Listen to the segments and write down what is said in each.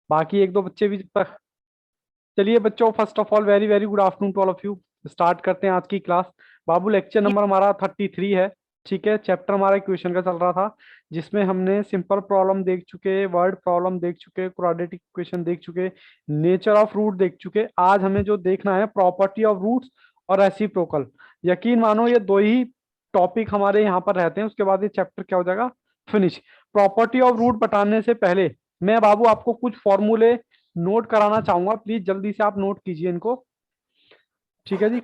बाकी एक दो बच्चे भी जब तक। चलिए बच्चों, first of all very very good afternoon to all of you. Start करते हैं आज की क्लास। बाबू लेक्चर नंबर हमारा 33 है। ठीक है, चैप्टर हमारा इक्वेशन का चल रहा था, जिसमें हमने सिंपल प्रॉब्लम देख चुके, वर्ड प्रॉब्लम देख चुके, क्वाड्रेटिक इक्वेशन देख चुके, नेचर ऑफ रूट देख चुके। आज हमें जो देखना है प्रॉपर्टी ऑफ रूट्स और रेसिप्रोकल। यकीन मानो ये दो ही टॉपिक हमारे यहाँ पर रहते हैं, उसके बाद ये चैप्टर क्या हो जाएगा, फिनिश। प्रॉपर्टी ऑफ रूट बताने से पहले मैं बाबू आपको कुछ फॉर्मूले नोट कराना चाहूंगा, प्लीज जल्दी से आप नोट कीजिए इनको। ठीक है जी,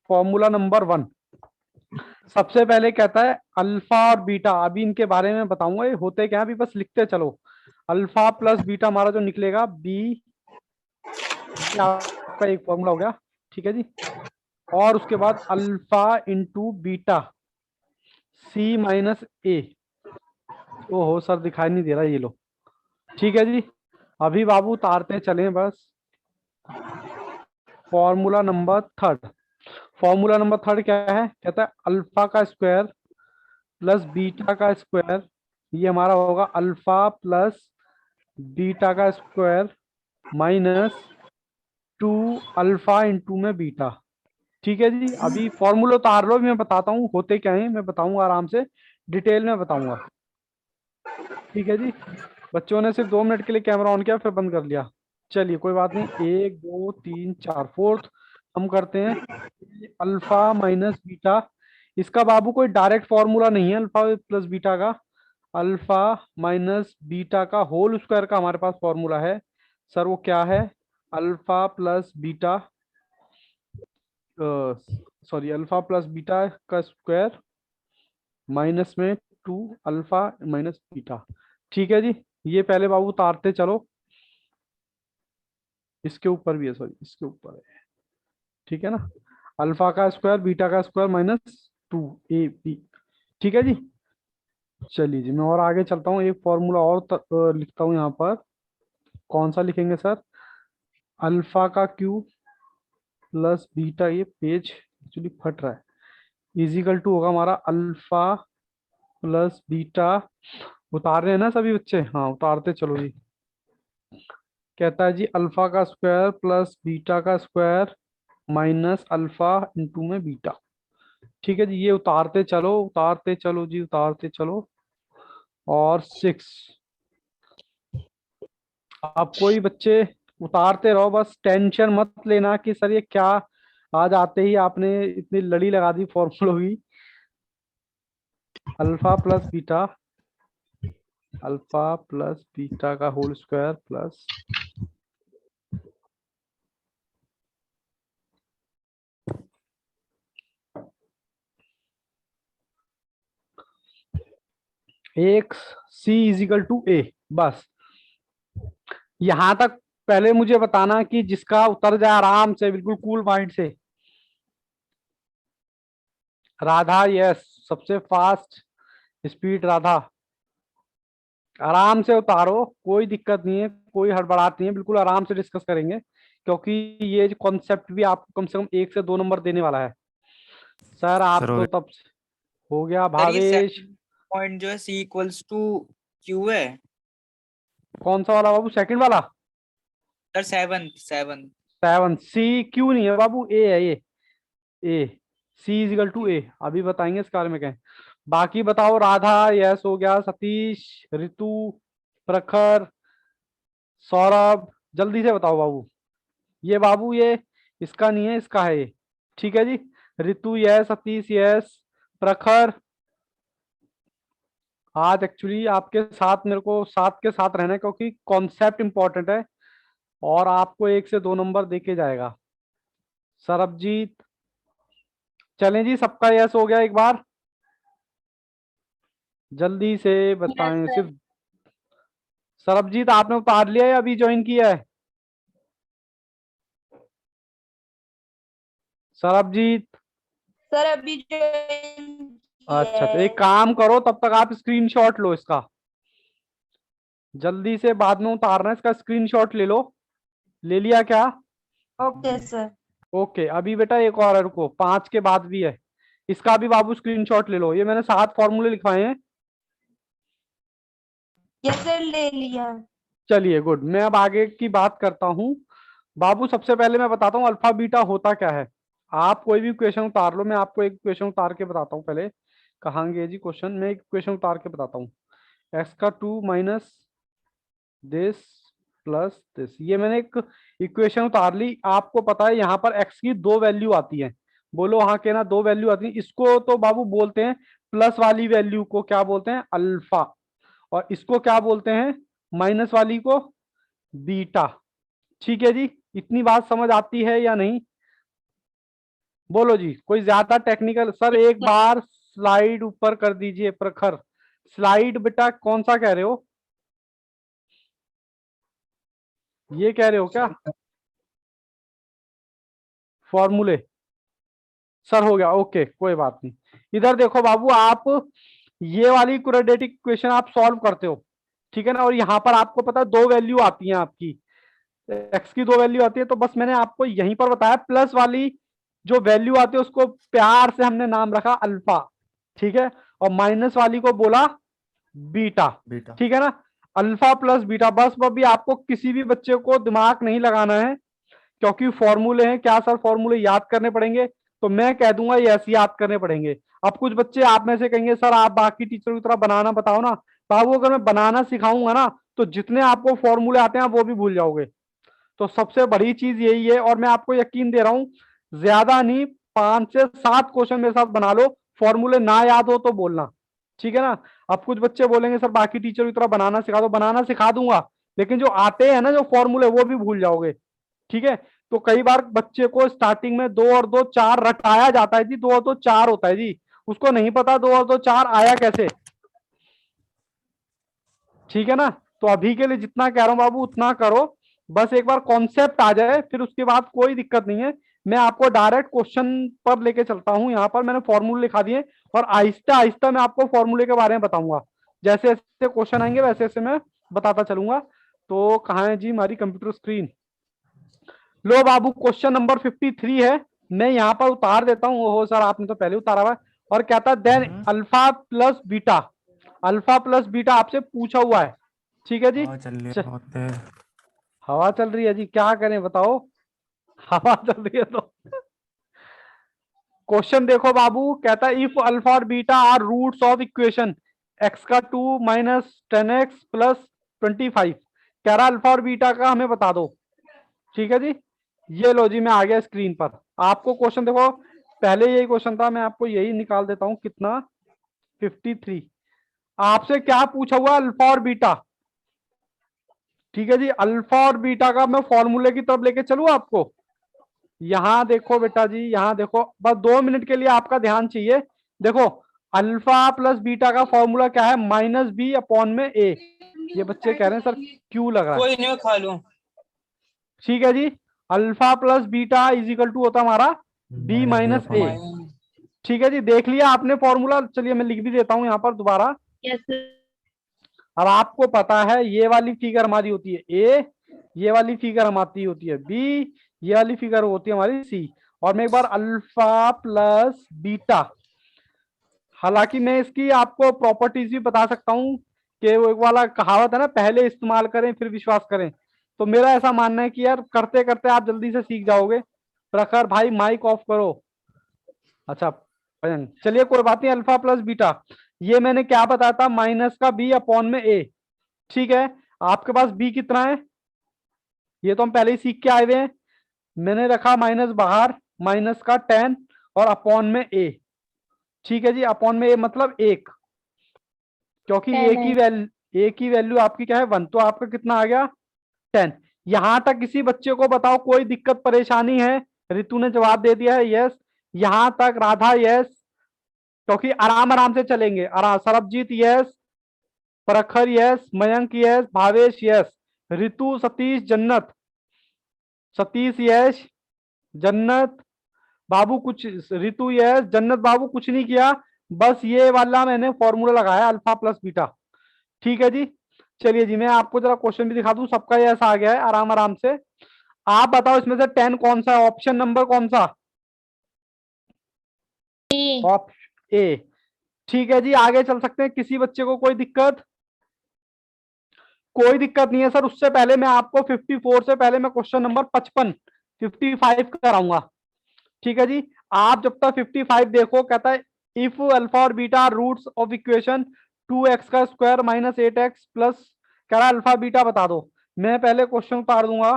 फॉर्मूला नंबर 1 सबसे पहले कहता है अल्फा और बीटा। अभी इनके बारे में बताऊंगा ये होते क्या है, अभी बस लिखते चलो। अल्फा प्लस बीटा हमारा जो निकलेगा बी, आपका एक फॉर्मूला हो गया। ठीक है जी, और उसके बाद अल्फा इंटू बीटा सी माइनस ए। ओहो सर दिखाई नहीं दे रहा, ये लो। ठीक है जी, अभी बाबू उतारते चलें बस। Formula number third, formula number third क्या है, कहता है अल्फा का स्क्वायर प्लस बीटा का स्क्वायर, ये हमारा होगा अल्फा प्लस बीटा का स्क्वायर माइनस 2 अल्फा इंटू में बीटा। ठीक है जी, अभी फॉर्मूला उतार लो, मैं बताता हूँ होते क्या है, मैं बताऊंगा आराम से, डिटेल में बताऊंगा। ठीक है जी, बच्चों ने सिर्फ 2 मिनट के लिए कैमरा ऑन किया फिर बंद कर लिया। चलिए कोई बात नहीं, 1 2 3 4 फोर्थ हम करते हैं। अल्फा माइनस बीटा, इसका बाबू कोई डायरेक्ट फॉर्मूला नहीं है अल्फा प्लस बीटा का। अल्फा माइनस बीटा का होल स्क्वायर का हमारे पास फॉर्मूला है। सर वो क्या है, alpha plus beta, sorry alpha plus beta का स्क्वायर माइनस में 2 अल्फा माइनस बीटा। ठीक है जी, ये पहले बाबू उतारते चलो। इसके ऊपर भी है, सॉरी इसके ऊपर है। ठीक है ना, अल्फा का स्क्वायर बीटा का स्क्वायर माइनस 2ab। ठीक है जी, चलिए जी मैं और आगे चलता हूँ, एक फॉर्मूला और लिखता हूँ यहाँ पर। कौन सा लिखेंगे सर, अल्फा का क्यूब प्लस बीटा, ये पेज एक्चुअली फट रहा है, इजिकल टू होगा हमारा अल्फा प्लस बीटा। उतार रहे हैं ना सभी बच्चे, हाँ उतारते चलो जी। कहता है जी अल्फा का स्क्वायर प्लस बीटा का स्क्वायर माइनस अल्फा इंटू में बीटा। ठीक है जी, ये उतारते चलो उतारते चलो जी उतारते चलो। और 6, आप कोई बच्चे उतारते रहो, बस टेंशन मत लेना कि सर ये क्या, आज आते ही आपने इतनी लड़ी लगा दी फॉर्मूलों की। Alpha plus beta, alpha plus beta का होल स्क्वायर प्लस एक सी इजिकल टू ए। बस यहां तक पहले मुझे बताना कि जिसका उतर जाए आराम से, बिल्कुल कूल माइंड से। राधा, यस, सबसे फास्ट स्पीड राधा। आराम से उतारो, कोई दिक्कत नहीं है, कोई हड़बड़ाहट नहीं है, बिल्कुल आराम से डिस्कस करेंगे, क्योंकि ये कॉन्सेप्ट भी आपको कम से कम 1 से 2 नंबर देने वाला है। सर सर आप हो तो गया। तब हो गया सर ये भावेश। पॉइंट जो है C इक्वल्स टू क्यू है। कौन सा वाला बाबू, सेकंड वाला? सर 7 7, सी क्यू नहीं है बाबू, ए है ये, ए। सी इजिकल टू ए, अभी बताएंगे इस बारे में क्या है। बाकी बताओ, राधा यस हो गया, सतीश, ऋतु, प्रखर, सौरभ, जल्दी से बताओ बाबू। ये बाबू ये इसका नहीं है, इसका है ये। ठीक है जी, ऋतु यस, सतीश यस, प्रखर। आज एक्चुअली आपके साथ मेरे को साथ के साथ रहना है, क्योंकि कॉन्सेप्ट इंपॉर्टेंट है और आपको 1 से 2 नंबर देके जाएगा। सरबजीत, चलें जी, सबका यस हो गया एक बार, जल्दी से बताएं। सर। सिर्फ सरबजीत आपने उतार लिया या अभी ज्वाइन किया है? सरबजीत, सर अभी ज्वाइन किया अच्छा तो है। एक काम करो, तब तक आप स्क्रीनशॉट लो इसका, जल्दी से, बाद में उतारना है, इसका स्क्रीनशॉट ले लो। ले लिया क्या? Okay sir. ओके, अभी बेटा एक और है, रुको, 5 के बाद भी है, इसका भी बाबू स्क्रीनशॉट ले लो। ये मैंने 7 फॉर्मूले लिखवाए हैं। यस सर ले लिया। चलिए गुड, मैं अब आगे की बात करता हूँ। बाबू सबसे पहले मैं बताता हूँ अल्फा बीटा होता क्या है। आप कोई भी क्वेश्चन उतार लो, मैं आपको एक क्वेश्चन उतार के बताता हूँ पहले। कहाँ गए जी क्वेश्चन, मैं एक क्वेश्चन उतार के बताता हूँ। एक्स का 2 माइनस दिस प्लस दिस, ये मैंने एक इक्वेशन उतार ली। आपको पता है यहाँ पर एक्स की दो वैल्यू आती है। बोलो हाँ के ना, दो वैल्यू आती है। इसको तो बाबू बोलते हैं, प्लस वाली वैल्यू को क्या बोलते हैं, अल्फा। और इसको क्या बोलते हैं, माइनस वाली को बीटा। ठीक है जी, इतनी बात समझ आती है या नहीं? बोलो जी, कोई ज्यादा टेक्निकल? सर एक बार स्लाइड ऊपर कर दीजिए प्रखर। स्लाइड बेटा कौन सा कह रहे हो, ये कह रहे हो क्या, फॉर्मूले? सर हो गया, ओके कोई बात नहीं। इधर देखो बाबू, आप ये वाली क्वाड्रेटिक इक्वेशन आप सॉल्व करते हो, ठीक है ना। और यहाँ पर आपको पता है दो वैल्यू आती हैं आपकी, एक्स की दो वैल्यू आती है। तो बस मैंने आपको यहीं पर बताया, प्लस वाली जो वैल्यू आती है उसको प्यार से हमने नाम रखा अल्फा, ठीक है। और माइनस वाली को बोला बीटा, बेटा ठीक है ना। अल्फा प्लस बीटा, बस अभी आपको किसी भी बच्चे को दिमाग नहीं लगाना है, क्योंकि फॉर्मूले हैं। क्या सर फॉर्मूले याद करने पड़ेंगे? तो मैं कह दूंगा ये ऐसे याद करने पड़ेंगे। अब कुछ बच्चे आप में से कहेंगे सर आप बाकी टीचर की तरह बनाना बताओ ना। बाबू अगर मैं बनाना सिखाऊंगा ना, तो जितने आपको फॉर्मूले आते हैं आप वो भी भूल जाओगे। तो सबसे बड़ी चीज यही है, और मैं आपको यकीन दे रहा हूं ज्यादा नहीं, 5 से 7 क्वेश्चन मेरे साथ बना लो, फॉर्मूले ना याद हो तो बोलना, ठीक है ना। अब कुछ बच्चे बोलेंगे सर बाकी टीचर की तरह बनाना सिखा दो, बनाना सिखा दूंगा, लेकिन जो आते हैं ना जो फॉर्मूले वो भी भूल जाओगे, ठीक है। तो कई बार बच्चे को स्टार्टिंग में 2 और 2 4 रटाया जाता है जी, 2 और 2 4 होता है जी, उसको नहीं पता 2 और 2 4 आया कैसे, ठीक है ना। तो अभी के लिए जितना कह रहा हूं बाबू उतना करो, बस एक बार कॉन्सेप्ट आ जाए फिर उसके बाद कोई दिक्कत नहीं है। मैं आपको डायरेक्ट क्वेश्चन पर लेके चलता हूं। यहाँ पर मैंने फॉर्मूले लिखा दिए, और आहिस्ता आहिस्ता मैं आपको फॉर्मूले के बारे में बताऊंगा। जैसे जैसे क्वेश्चन आएंगे वैसे वैसे मैं बताता चलूंगा। तो कहाँ है जी हमारी कंप्यूटर स्क्रीन? लो बाबू, क्वेश्चन नंबर 53 है, मैं यहाँ पर उतार देता हूँ। ओहो सर आपने तो पहले उतारा हुआ है। और कहता है then alpha plus beta, alpha plus beta आपसे पूछा हुआ है, ठीक है जी। हवा चल रही है बहुत तेज। हवा चल रही है जी, क्या करें बताओ, हवा चल रही है तो। क्वेश्चन देखो बाबू, कहता है इफ अल्फा और beta are roots of equation X का 2 माइनस 10x प्लस 25, कह रहा अल्फा और बीटा का हमें बता दो, ठीक है जी। ये लो जी, मैं आ गया स्क्रीन पर। आपको क्वेश्चन देखो, पहले यही क्वेश्चन था, मैं आपको यही निकाल देता हूं। कितना, 53। आपसे क्या पूछा हुआ, अल्फा और बीटा, ठीक है जी। अल्फा और बीटा का मैं फॉर्मूले की तरफ लेके चलूं आपको। यहां देखो बेटा जी, यहां देखो, बस 2 मिनट के लिए आपका ध्यान चाहिए। देखो अल्फा प्लस बीटा का फॉर्मूला क्या है, -b/a। ये बच्चे कह रहे हैं सर क्यों लग रहा है, कोई नहीं, मैं खा लूं। ठीक है जी। Alpha plus beta is equal to होता हमारा b-a, ठीक है जी। देख लिया आपने फॉर्मूला? चलिए मैं लिख भी देता हूं यहाँ पर दोबारा। Yes sir. अब आपको पता है ये वाली फिगर हमारी होती है ए, ये वाली फिगर हमारी होती है बी, ये वाली फिगर होती है हमारी सी। और मैं एक बार अल्फा प्लस बीटा, हालांकि मैं इसकी आपको प्रॉपर्टीज भी बता सकता हूं कि वो एक वाला कहावत है ना, पहले इस्तेमाल करें फिर विश्वास करें। तो मेरा ऐसा मानना है कि यार करते करते आप जल्दी से सीख जाओगे। प्रखर भाई माइक ऑफ करो। अच्छा भजन, चलिए कोई बात नहीं। अल्फा प्लस बीटा, ये मैंने क्या बताया था, माइनस का b/a, ठीक है। आपके पास b कितना है, ये तो हम पहले ही सीख के आए हुए हैं। मैंने रखा माइनस बाहर, माइनस का 10 और अपॉन में a, ठीक है जी। अपॉन में a मतलब 1, क्योंकि 10 a है। की वैल्यू आपकी क्या है 1, तो आपका कितना आ गया 10। यहां तक किसी बच्चे को बताओ कोई दिक्कत परेशानी है? रितु ने जवाब दे दिया है यस, यहां तक राधा यस, क्योंकि आराम आराम से चलेंगे। आराम, Sarabjit yes, Prakhar yes, Mayank yes, Bhavesh yes, Ritu, Satish, Jannat, Satish यश, जन्नत बाबू कुछ, ऋतु यस, जन्नत बाबू कुछ नहीं किया, बस ये वाला मैंने फॉर्मूला लगाया अल्फा प्लस बीटा, ठीक है जी। चलिए जी मैं आपको जरा क्वेश्चन भी दिखा दूं, सबका ये ऐसा आ गया है आराम आराम से। आप बताओ इसमें से 10 कौन सा है, ऑप्शन नंबर कौन सा, डी। ऑप्शन ए, ठीक है जी। आगे चल सकते हैं, किसी बच्चे को कोई दिक्कत? कोई दिक्कत नहीं है सर। उससे पहले मैं आपको 54 से पहले मैं क्वेश्चन नंबर 55 55 कराऊंगा। ठीक है जी। आप जब तक 55 देखो, कहता है इफ अल्फा और beta roots of equation 2x का स्क्वायर माइनस 8x प्लस, कह रहा है अल्फा बीटा बता दो। मैं पहले क्वेश्चन उतार दूंगा,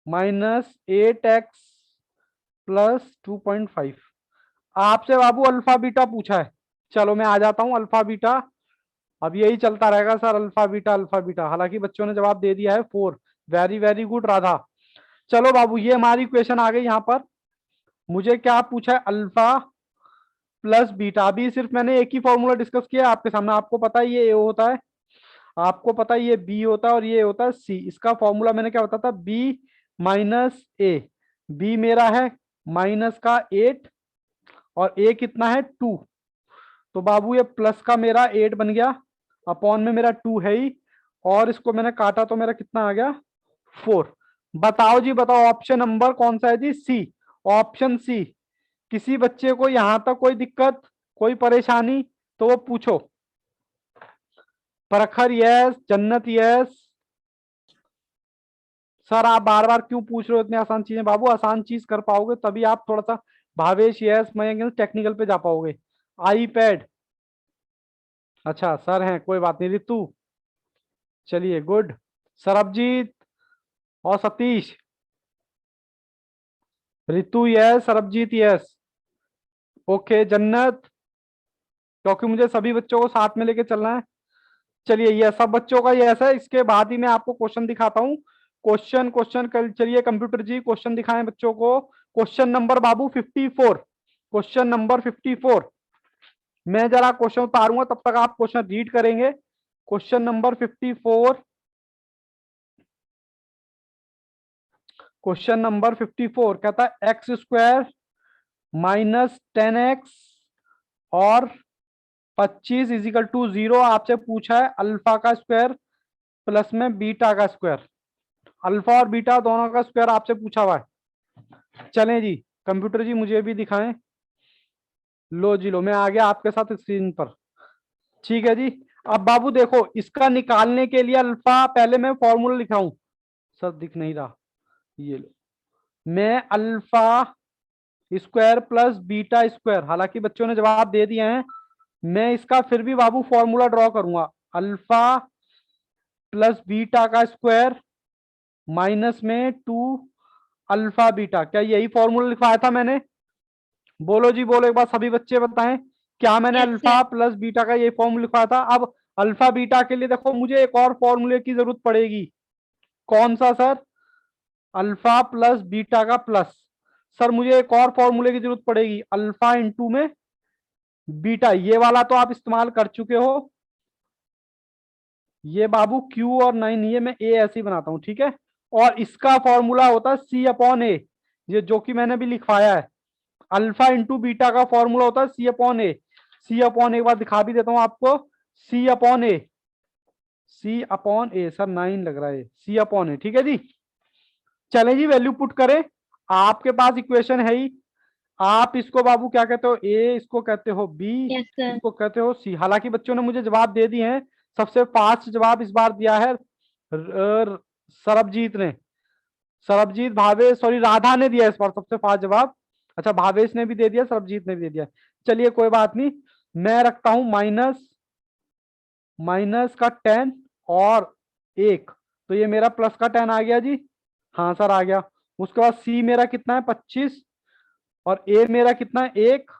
-8x प्लस 2.5। आपसे बाबू अल्फा बीटा पूछा है। चलो मैं आ जाता हूं अल्फा बीटा। अब यही चलता रहेगा sir, alpha beta alpha beta. हालांकि बच्चों ने जवाब दे दिया है 4। Very very good Radha. चलो बाबू, ये हमारी क्वेश्चन आ गई। यहां पर मुझे क्या पूछा है, अल्फा प्लस बीटा। अभी सिर्फ मैंने एक ही फॉर्मूला डिस्कस किया है आपके सामने। आपको पता है ये ए होता है, आपको पता है ये बी होता है, और ये होता है सी। इसका फॉर्मूला मैंने क्या बताया था, बी माइनस ए। बी मेरा है माइनस का 8 और ए कितना है 2। तो बाबू ये प्लस का मेरा 8 बन गया, अपॉन में मेरा 2 है ही, और इसको मैंने काटा तो मेरा कितना आ गया 4। बताओ जी बताओ, ऑप्शन नंबर कौन सा है जी, सी। Option C. किसी बच्चे को यहां तक कोई दिक्कत, कोई परेशानी तो वो पूछो। प्रखर यस, जन्नत यस। सर आप बार बार क्यों पूछ रहे हो इतनी आसान चीजें? बाबू आसान चीज कर पाओगे तभी आप थोड़ा सा, भावेश यस, मैं टेक्निकल पे जा पाओगे। आईपैड, अच्छा सर हैं, कोई बात नहीं। रितु, चलिए गुड। सरबजीत और Satish. Ritu yes, Sarabjit yes. Okay जन्नत, क्योंकि मुझे सभी बच्चों को साथ में लेके चलना है। चलिए ये सब बच्चों का यस है। इसके बाद ही मैं आपको क्वेश्चन दिखाता हूँ। क्वेश्चन क्वेश्चन कल, चलिए कंप्यूटर जी क्वेश्चन दिखाएं बच्चों को। क्वेश्चन नंबर बाबू 54। Question number 54। मैं जरा क्वेश्चन उतारूंगा, तब तक आप क्वेश्चन रीड करेंगे। Question number 54। क्वेश्चन नंबर 54 कहता है एक्स स्क्वायर माइनस 10x और 25 इजिकल टू 0। आपसे पूछा है अल्फा का स्क्वायर प्लस में बीटा का स्क्वायर। अल्फा और बीटा दोनों का स्क्वायर आपसे पूछा हुआ है। चलें जी कंप्यूटर जी, मुझे भी दिखाएं। लो जी लो, मैं आ गया आपके साथ स्क्रीन पर। ठीक है जी। अब बाबू देखो, इसका निकालने के लिए अल्फा, पहले मैं फॉर्मूला लिखाऊं। सर दिख नहीं रहा, ये लो। मैं alpha square plus beta square, हालांकि बच्चों ने जवाब दे दिए हैं, मैं इसका फिर भी बाबू फॉर्मूला ड्रॉ करूंगा। अल्फा प्लस बीटा का स्क्वायर माइनस में 2 अल्फा बीटा। क्या यही फॉर्मूला लिखवाया था मैंने? बोलो जी बोलो, एक बार सभी बच्चे बताएं, क्या मैंने Yes, alpha sir. Plus beta का यही फॉर्मूला लिखवाया था? अब अल्फा बीटा के लिए देखो, मुझे एक और फॉर्मूले की जरूरत पड़ेगी। कौन सा सर? अल्फा प्लस बीटा का प्लस। सर मुझे एक और फॉर्मूले की जरूरत पड़ेगी, अल्फा इंटू में बीटा। ये वाला तो आप इस्तेमाल कर चुके हो। ये बाबू क्यू और 9, ये मैं ए ऐसे ही बनाता हूं, ठीक है। और इसका फॉर्मूला होता है सी अपॉन ए, ये जो कि मैंने भी लिखवाया है। अल्फा इंटू बीटा का फॉर्मूला होता है सी अपॉन ए। सी अपॉन, एक बार दिखा भी देता हूं आपको, सी अपॉन ए। सी अपॉन ए, सर 9 लग रहा है, सी अपॉन ए, ठीक है जी। चलें जी वैल्यू पुट करें। आपके पास इक्वेशन है ही। आप इसको बाबू क्या कहते हो, ए, इसको कहते हो बी, Yes, sir. इसको कहते हो सी। हालांकि बच्चों ने मुझे जवाब दे दिए हैं। सबसे फास्ट जवाब इस बार दिया है सरबजीत ने। सरबजीत, भावेश, सॉरी राधा ने दिया इस बार सबसे फास्ट जवाब। अच्छा भावेश ने भी दे दिया, सरबजीत ने भी दे दिया। चलिए कोई बात नहीं। मैं रखता हूं माइनस, माइनस का 10 और 1, तो ये मेरा प्लस का 10 आ गया जी। हाँ सर आ गया। उसके बाद सी मेरा कितना है 25, और ए मेरा कितना है 1,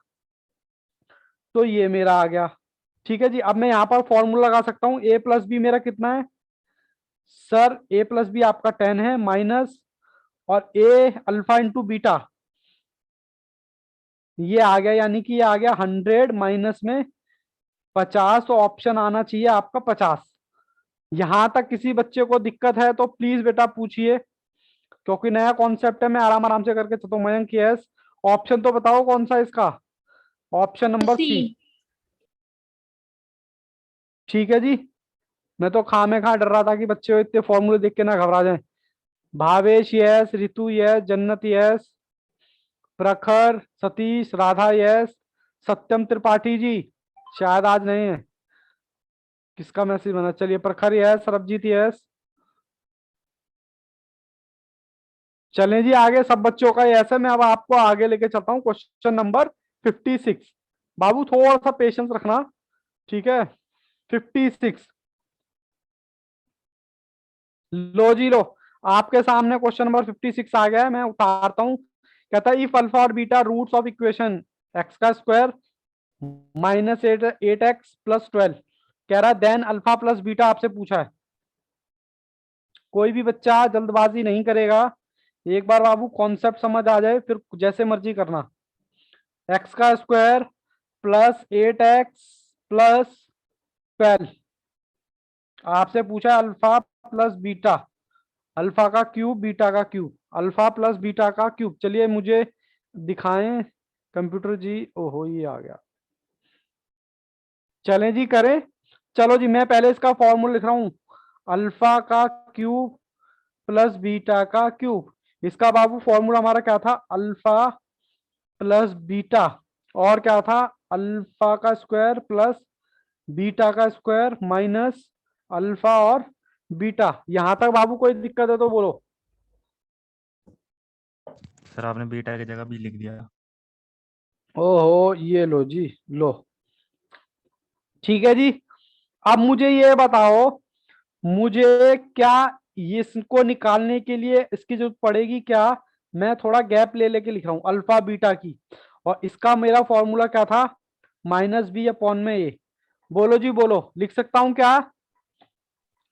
तो ये मेरा आ गया। ठीक है जी। अब मैं यहाँ पर फॉर्मूला लगा सकता हूँ। ए प्लस बी मेरा कितना है सर? ए प्लस बी आपका 10 है, माइनस, और ए अल्फा इंटू बीटा, ये आ गया, यानी कि ये आ गया 100 माइनस में 50। तो ऑप्शन आना चाहिए आपका 50। यहां तक किसी बच्चे को दिक्कत है तो प्लीज बेटा पूछिए, क्योंकि नया कॉन्सेप्ट है, मैं आराम आराम से करके चलता हूँ। मयंक यस। ऑप्शन तो बताओ कौन सा है इसका? Option number C. सी। ठीक है जी। मैं तो खामे खा डर रहा था कि बच्चे इतने फॉर्मूले देख के ना घबरा जाएं। भावेश यस, रितु यस, जन्नत यस, प्रखर, सतीश, राधा यस, सत्यम त्रिपाठी जी शायद आज नहीं है। किसका मैसेज बना? चलिए प्रखर यस, सरबजीत यस। चलें जी आगे, सब बच्चों का यस है। मैं अब आपको आगे लेके चलता हूँ क्वेश्चन नंबर 56। बाबू थोड़ा सा पेशेंस रखना, ठीक है। 56, लो जी लो, आपके सामने क्वेश्चन नंबर 56 आ गया है। मैं उतारता हूं। कहता है इफ अल्फा और beta roots of equation X का स्क्वायर माइनस 8x+12, कह रहा है देन अल्फा प्लस बीटा आपसे पूछा है। कोई भी बच्चा जल्दबाजी नहीं करेगा, एक बार बाबू कॉन्सेप्ट समझ आ जाए फिर जैसे मर्जी करना। एक्स का स्क्वायर प्लस 8x+12, आपसे पूछा अल्फा प्लस बीटा, अल्फा का क्यूब बीटा का क्यूब, अल्फा प्लस बीटा का क्यूब। चलिए मुझे दिखाएं कंप्यूटर जी। ओहो ये आ गया, चलें जी करें। चलो जी मैं पहले इसका फॉर्मूला लिख रहा हूं, अल्फा का क्यूब प्लस बीटा का क्यूब। इसका बाबू फॉर्मूला हमारा क्या था? अल्फा प्लस बीटा, और क्या था? अल्फा का स्क्वायर प्लस बीटा का स्क्वायर माइनस अल्फा और बीटा। यहां तक बाबू कोई दिक्कत है तो बोलो। सर आपने बीटा की जगह बी लिख दिया। ओहो ये लो जी लो, ठीक है जी। अब मुझे ये बताओ, मुझे क्या इसको निकालने के लिए इसकी जरूरत पड़ेगी क्या? मैं थोड़ा गैप ले लेके लिख रहा हूं अल्फा बीटा की, और इसका मेरा फॉर्मूला क्या था? -b/a। बोलो जी बोलो, लिख सकता हूं क्या?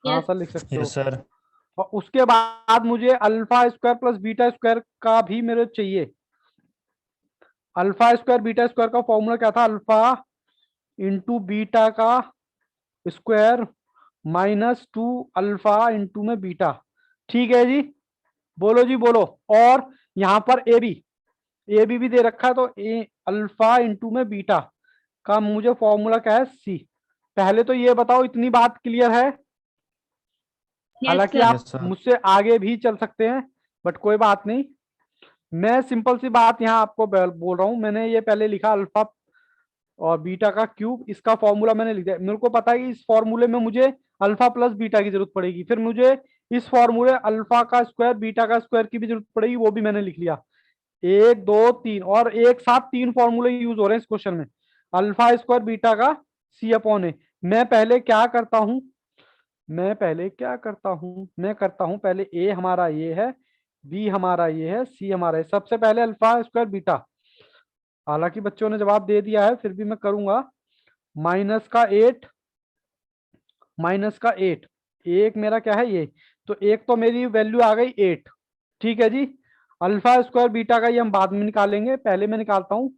हाँ सर लिख सकते हो। Yes sir. और उसके बाद मुझे alpha square plus beta square का भी मेरे चाहिए। अल्फा स्क्वायर बीटा स्क्वायर का फॉर्मूला क्या था? अल्फा इंटू बीटा का स्क्वायर -2 अल्फा इंटू में बीटा। ठीक है जी, बोलो जी बोलो। और यहां पर ए बी भी दे रखा है, तो ए अल्फा इंटू में बीटा का मुझे फॉर्मूला क्या है? सी। पहले तो ये बताओ इतनी बात क्लियर है? हालांकि यस आप सर। मुझसे आगे भी चल सकते हैं, बट कोई बात नहीं। मैं सिंपल सी बात यहाँ आपको बोल रहा हूं। मैंने ये पहले लिखा अल्फा और बीटा का क्यूब, इसका फॉर्मूला मैंने लिख दिया। मेरे को पता है कि इस फॉर्मूले में मुझे अल्फा प्लस बीटा की जरूरत पड़ेगी, फिर मुझे इस फॉर्मूले अल्फा का स्क्वायर बीटा का स्क्वायर की भी जरूरत पड़ेगी, वो भी मैंने लिख लिया। 1 2 3, और एक साथ 3 फॉर्मूले यूज हो रहे हैं इस क्वेश्चन में। अल्फा स्क्वायर बीटा का c/a। मैं पहले क्या करता हूं, मैं करता हूं पहले ए हमारा ये है, बी हमारा ये है, सी हमारा है। सबसे पहले अल्फा स्क्वायर बीटा, हालांकि बच्चों ने जवाब दे दिया है फिर भी मैं करूंगा। -8, -8, एक मेरा क्या है ये, तो एक तो मेरी वैल्यू आ गई 8। ठीक है जी। अल्फा स्क्वायर बीटा का ये हम बाद में निकालेंगे, पहले मैं निकालता हूं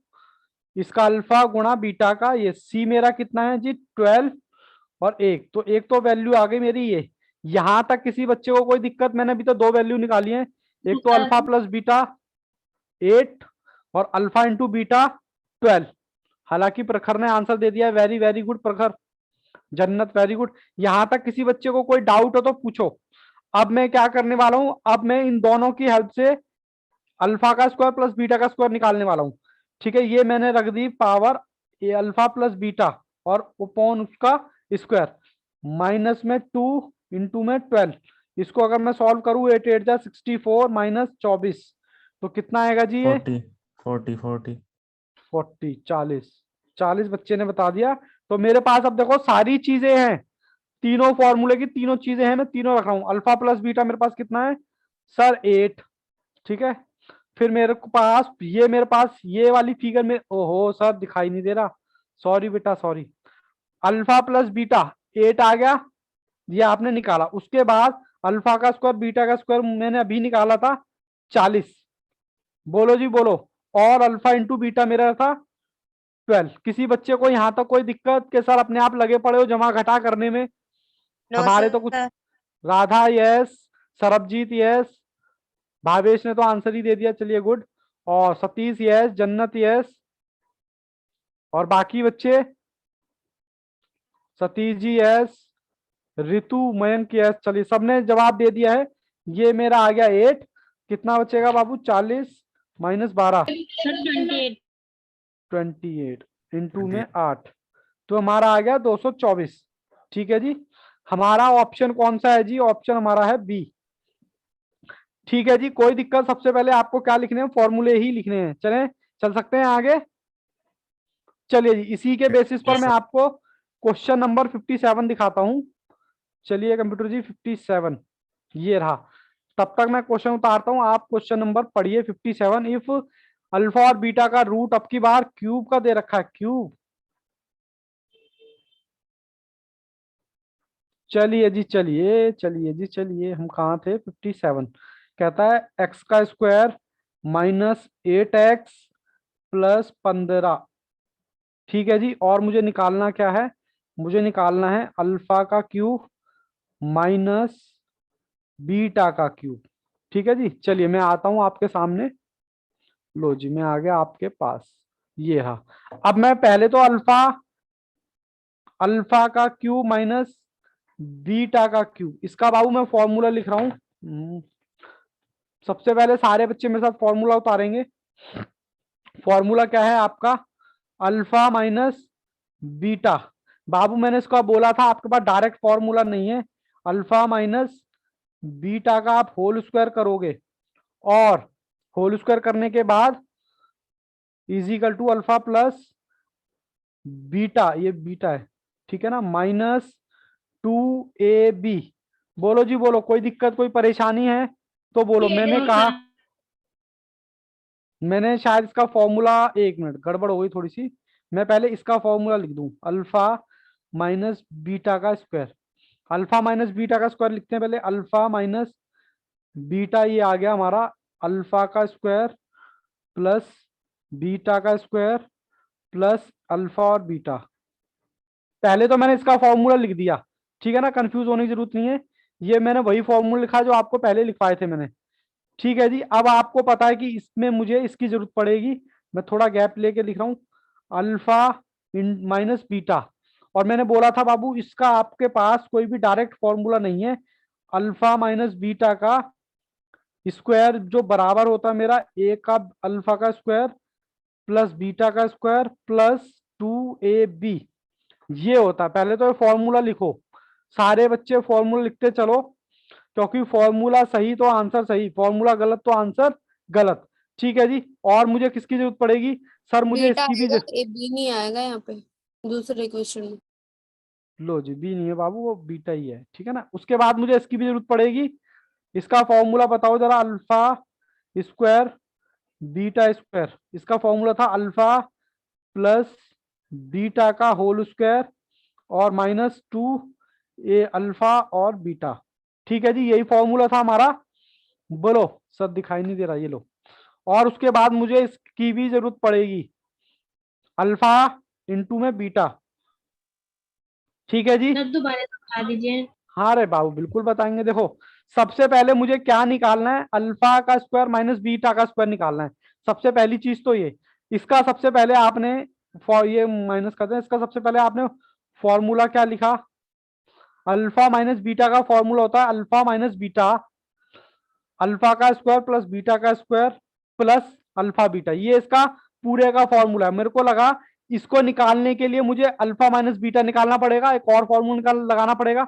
इसका अल्फा गुणा बीटा का। ये सी मेरा कितना है जी? 12 और 1, तो एक तो वैल्यू आ गई मेरी ये। यहां तक किसी बच्चे को कोई दिक्कत? मैंने अभी तो 2 वैल्यू निकाली है, एक तो अल्फा प्लस बीटा 8 और अल्फा इंटू बीटा 12। हालांकि प्रखर ने आंसर दे दिया, वेरी वेरी गुड प्रखर, जन्नत वेरी गुड। यहां तक किसी बच्चे को कोई डाउट हो तो पूछो। अब मैं क्या करने वाला हूं, अब मैं इन दोनों की हेल्प से अल्फा का स्क्वायर प्लस बीटा का स्क्वायर निकालने वाला हूं। ठीक है, ये मैंने रख दी पावर ये अल्फा प्लस बीटा और अपॉन उसका स्क्वायर, माइनस में 2 इंटू में 12। इसको अगर मैं सॉल्व करूं 8 8 जा 64 -24, तो कितना आएगा जी? ये 40 40 40। 40 40 बच्चे ने बता दिया। तो मेरे पास अब देखो सारी चीजें हैं, तीनों फॉर्मूले की तीनों चीजें हैं, मैं तीनों रख रहा हूं। अल्फा प्लस बीटा मेरे पास कितना है सर? 8। ठीक है, फिर मेरे पास ये वाली फिगर में, ओहो सर दिखाई नहीं दे रहा, सॉरी बेटा सॉरी। अल्फा प्लस बीटा 8 आ गया, ये आपने निकाला। उसके बाद अल्फा का स्क्वायर बीटा का स्क्वायर मैंने अभी निकाला था 40। बोलो जी बोलो। और अल्फा इंटू बीटा मेरा था 12। किसी बच्चे को यहां तक कोई दिक्कत के सर अपने आप लगे पड़े हो जमा घटा करने में? नो हमारे तो कुछ, sir. Radha yes, Sarabjit yes, Bhavesh ने तो आंसर ही दे दिया, चलिए गुड। और सतीश यस, जन्नत यस, और बाकी बच्चे सतीश जी यस, रितु मयंक यस। चलिए सबने जवाब दे दिया है। ये मेरा आ गया 8। कितना बचेगा बाबू? 40 -12 28 इंटू में 8, तो हमारा आ गया 224। ठीक है जी, हमारा ऑप्शन कौन सा है जी? ऑप्शन हमारा है बी। ठीक है जी, कोई दिक्कत? सबसे पहले आपको क्या लिखने हैं? फॉर्मूले ही लिखने हैं। चलें, चल सकते हैं आगे? चलिए जी, इसी के बेसिस पर Yes, मैं sir. आपको क्वेश्चन नंबर 57 दिखाता हूं। चलिए कंप्यूटर जी, 57 ये रहा। तब तक मैं क्वेश्चन उतारता हूं, आप क्वेश्चन नंबर पढ़िए 57। इफ अल्फा और बीटा का रूट अब की बार क्यूब का दे रखा है, क्यूब। चलिए जी, चलिए चलिए जी, चलिए हम कहाँ थे? 57 कहता है एक्स का स्क्वायर माइनस 8x प्लस 15। ठीक है जी, और मुझे निकालना क्या है? मुझे निकालना है अल्फा का क्यूब माइनस बीटा का क्यूब। ठीक है जी, चलिए मैं आता हूं आपके सामने। लो जी, मैं आ गया आपके पास। ये रहा। अब मैं पहले तो अल्फा अल्फा का क्यूब माइनस बीटा का क्यूब, इसका बाबू मैं फॉर्मूला लिख रहा हूं। सबसे पहले सारे बच्चे मेरे साथ फॉर्मूला उतारेंगे। फॉर्मूला क्या है आपका? Alpha minus beta. बाबू मैंने इसको बोला था आपके पास डायरेक्ट फॉर्मूला नहीं है। अल्फा माइनस बीटा का आप होल स्क्वायर करोगे, और होल स्क्वायर करने के बाद is equal to alpha plus beta, ये बीटा है ठीक है ना, माइनस 2ab। बोलो जी बोलो, कोई दिक्कत कोई परेशानी है तो बोलो। मैंने कहा, मैंने शायद इसका फॉर्मूला, एक मिनट गड़बड़ हो गई थोड़ी सी। मैं पहले इसका फॉर्मूला लिख दूं, अल्फा माइनस बीटा का स्क्वायर। अल्फा माइनस बीटा का स्क्वायर लिखते हैं पहले। अल्फा माइनस बीटा, ये आ गया हमारा अल्फा का स्क्वायर प्लस बीटा का स्क्वायर प्लस अल्फा और बीटा। पहले तो मैंने इसका फॉर्मूला लिख दिया, ठीक है ना, कंफ्यूज होने की जरूरत नहीं है। ये मैंने वही फॉर्मूला लिखा जो आपको पहले लिखवाए थे मैंने। ठीक है जी, अब आपको पता है कि इसमें मुझे इसकी जरूरत पड़ेगी। मैं थोड़ा गैप लेके लिख रहा हूं, अल्फा माइनस बीटा। और मैंने बोला था बाबू, इसका आपके पास कोई भी डायरेक्ट फॉर्मूला नहीं है। अल्फा माइनस बीटा का स्क्वायर जो बराबर होता है मेरा ए का अल्फा का स्क्वायर प्लस बीटा का स्क्वायर प्लस 2ab, ये होता है। पहले तो ये फॉर्मूला लिखो, सारे बच्चे फॉर्मूला लिखते चलो, क्योंकि फॉर्मूला सही तो आंसर सही, फॉर्मूला गलत तो आंसर गलत। ठीक है जी, और मुझे किसकी जरूरत पड़ेगी? सर मुझे बीटा इसकी भी आएगा, ए बी नहीं आएगा यहाँ पे दूसरे क्वेश्चन में। लो जी, बी नहीं है बाबू, वो बीटा ही है, ठीक है ना। उसके बाद मुझे इसकी भी जरूरत पड़ेगी। इसका फॉर्मूला बताओ जरा, अल्फा स्क्वायर बीटा स्क्वायर। इसका फॉर्मूला था अल्फा प्लस बीटा का होल स्क्वायर और माइनस 2 अल्फा और बीटा। ठीक है जी, यही फॉर्मूला था हमारा। बोलो, सब दिखाई नहीं दे रहा, ये लो। और उसके बाद मुझे इसकी भी जरूरत पड़ेगी, अल्फा इंटू में बीटा। ठीक है जी, सर दोबारा बता दीजिए। हाँ रे बाबू, बिल्कुल बताएंगे। देखो, सबसे पहले मुझे क्या निकालना है? अल्फा का स्क्वायर माइनस बीटा का स्क्वायर निकालना है। सबसे पहली चीज तो ये, इसका सबसे पहले आपने ये माइनस करते हैं, इसका सबसे पहले आपने फॉर्मूला क्या लिखा? अल्फा माइनस बीटा का फॉर्मूला होता है अल्फा माइनस बीटा, अल्फा का स्क्वायर प्लस बीटा का स्क्वायर प्लस अल्फा बीटा, ये इसका पूरे का फॉर्मूला है। मेरे को लगा इसको निकालने के लिए मुझे अल्फा माइनस बीटा निकालना पड़ेगा, एक और फॉर्मूला लगाना पड़ेगा।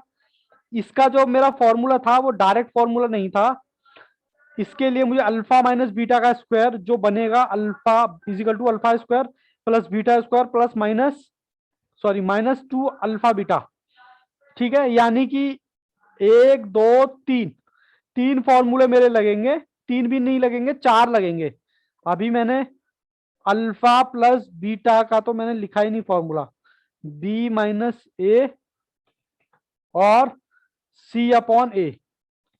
इसका जो मेरा फॉर्मूला था वो डायरेक्ट फॉर्मूला नहीं था। इसके लिए मुझे अल्फा माइनस बीटा का स्क्वायर जो बनेगा, alpha is equal to alpha square plus beta square plus minus 2 alpha beta. ठीक है, यानी कि 1 2 3 तीन फॉर्मूले मेरे लगेंगे। तीन भी नहीं लगेंगे, 4 लगेंगे। अभी मैंने अल्फा प्लस बीटा का तो मैंने लिखा ही नहीं फॉर्मूला, बी माइनस ए और सी अपॉन ए।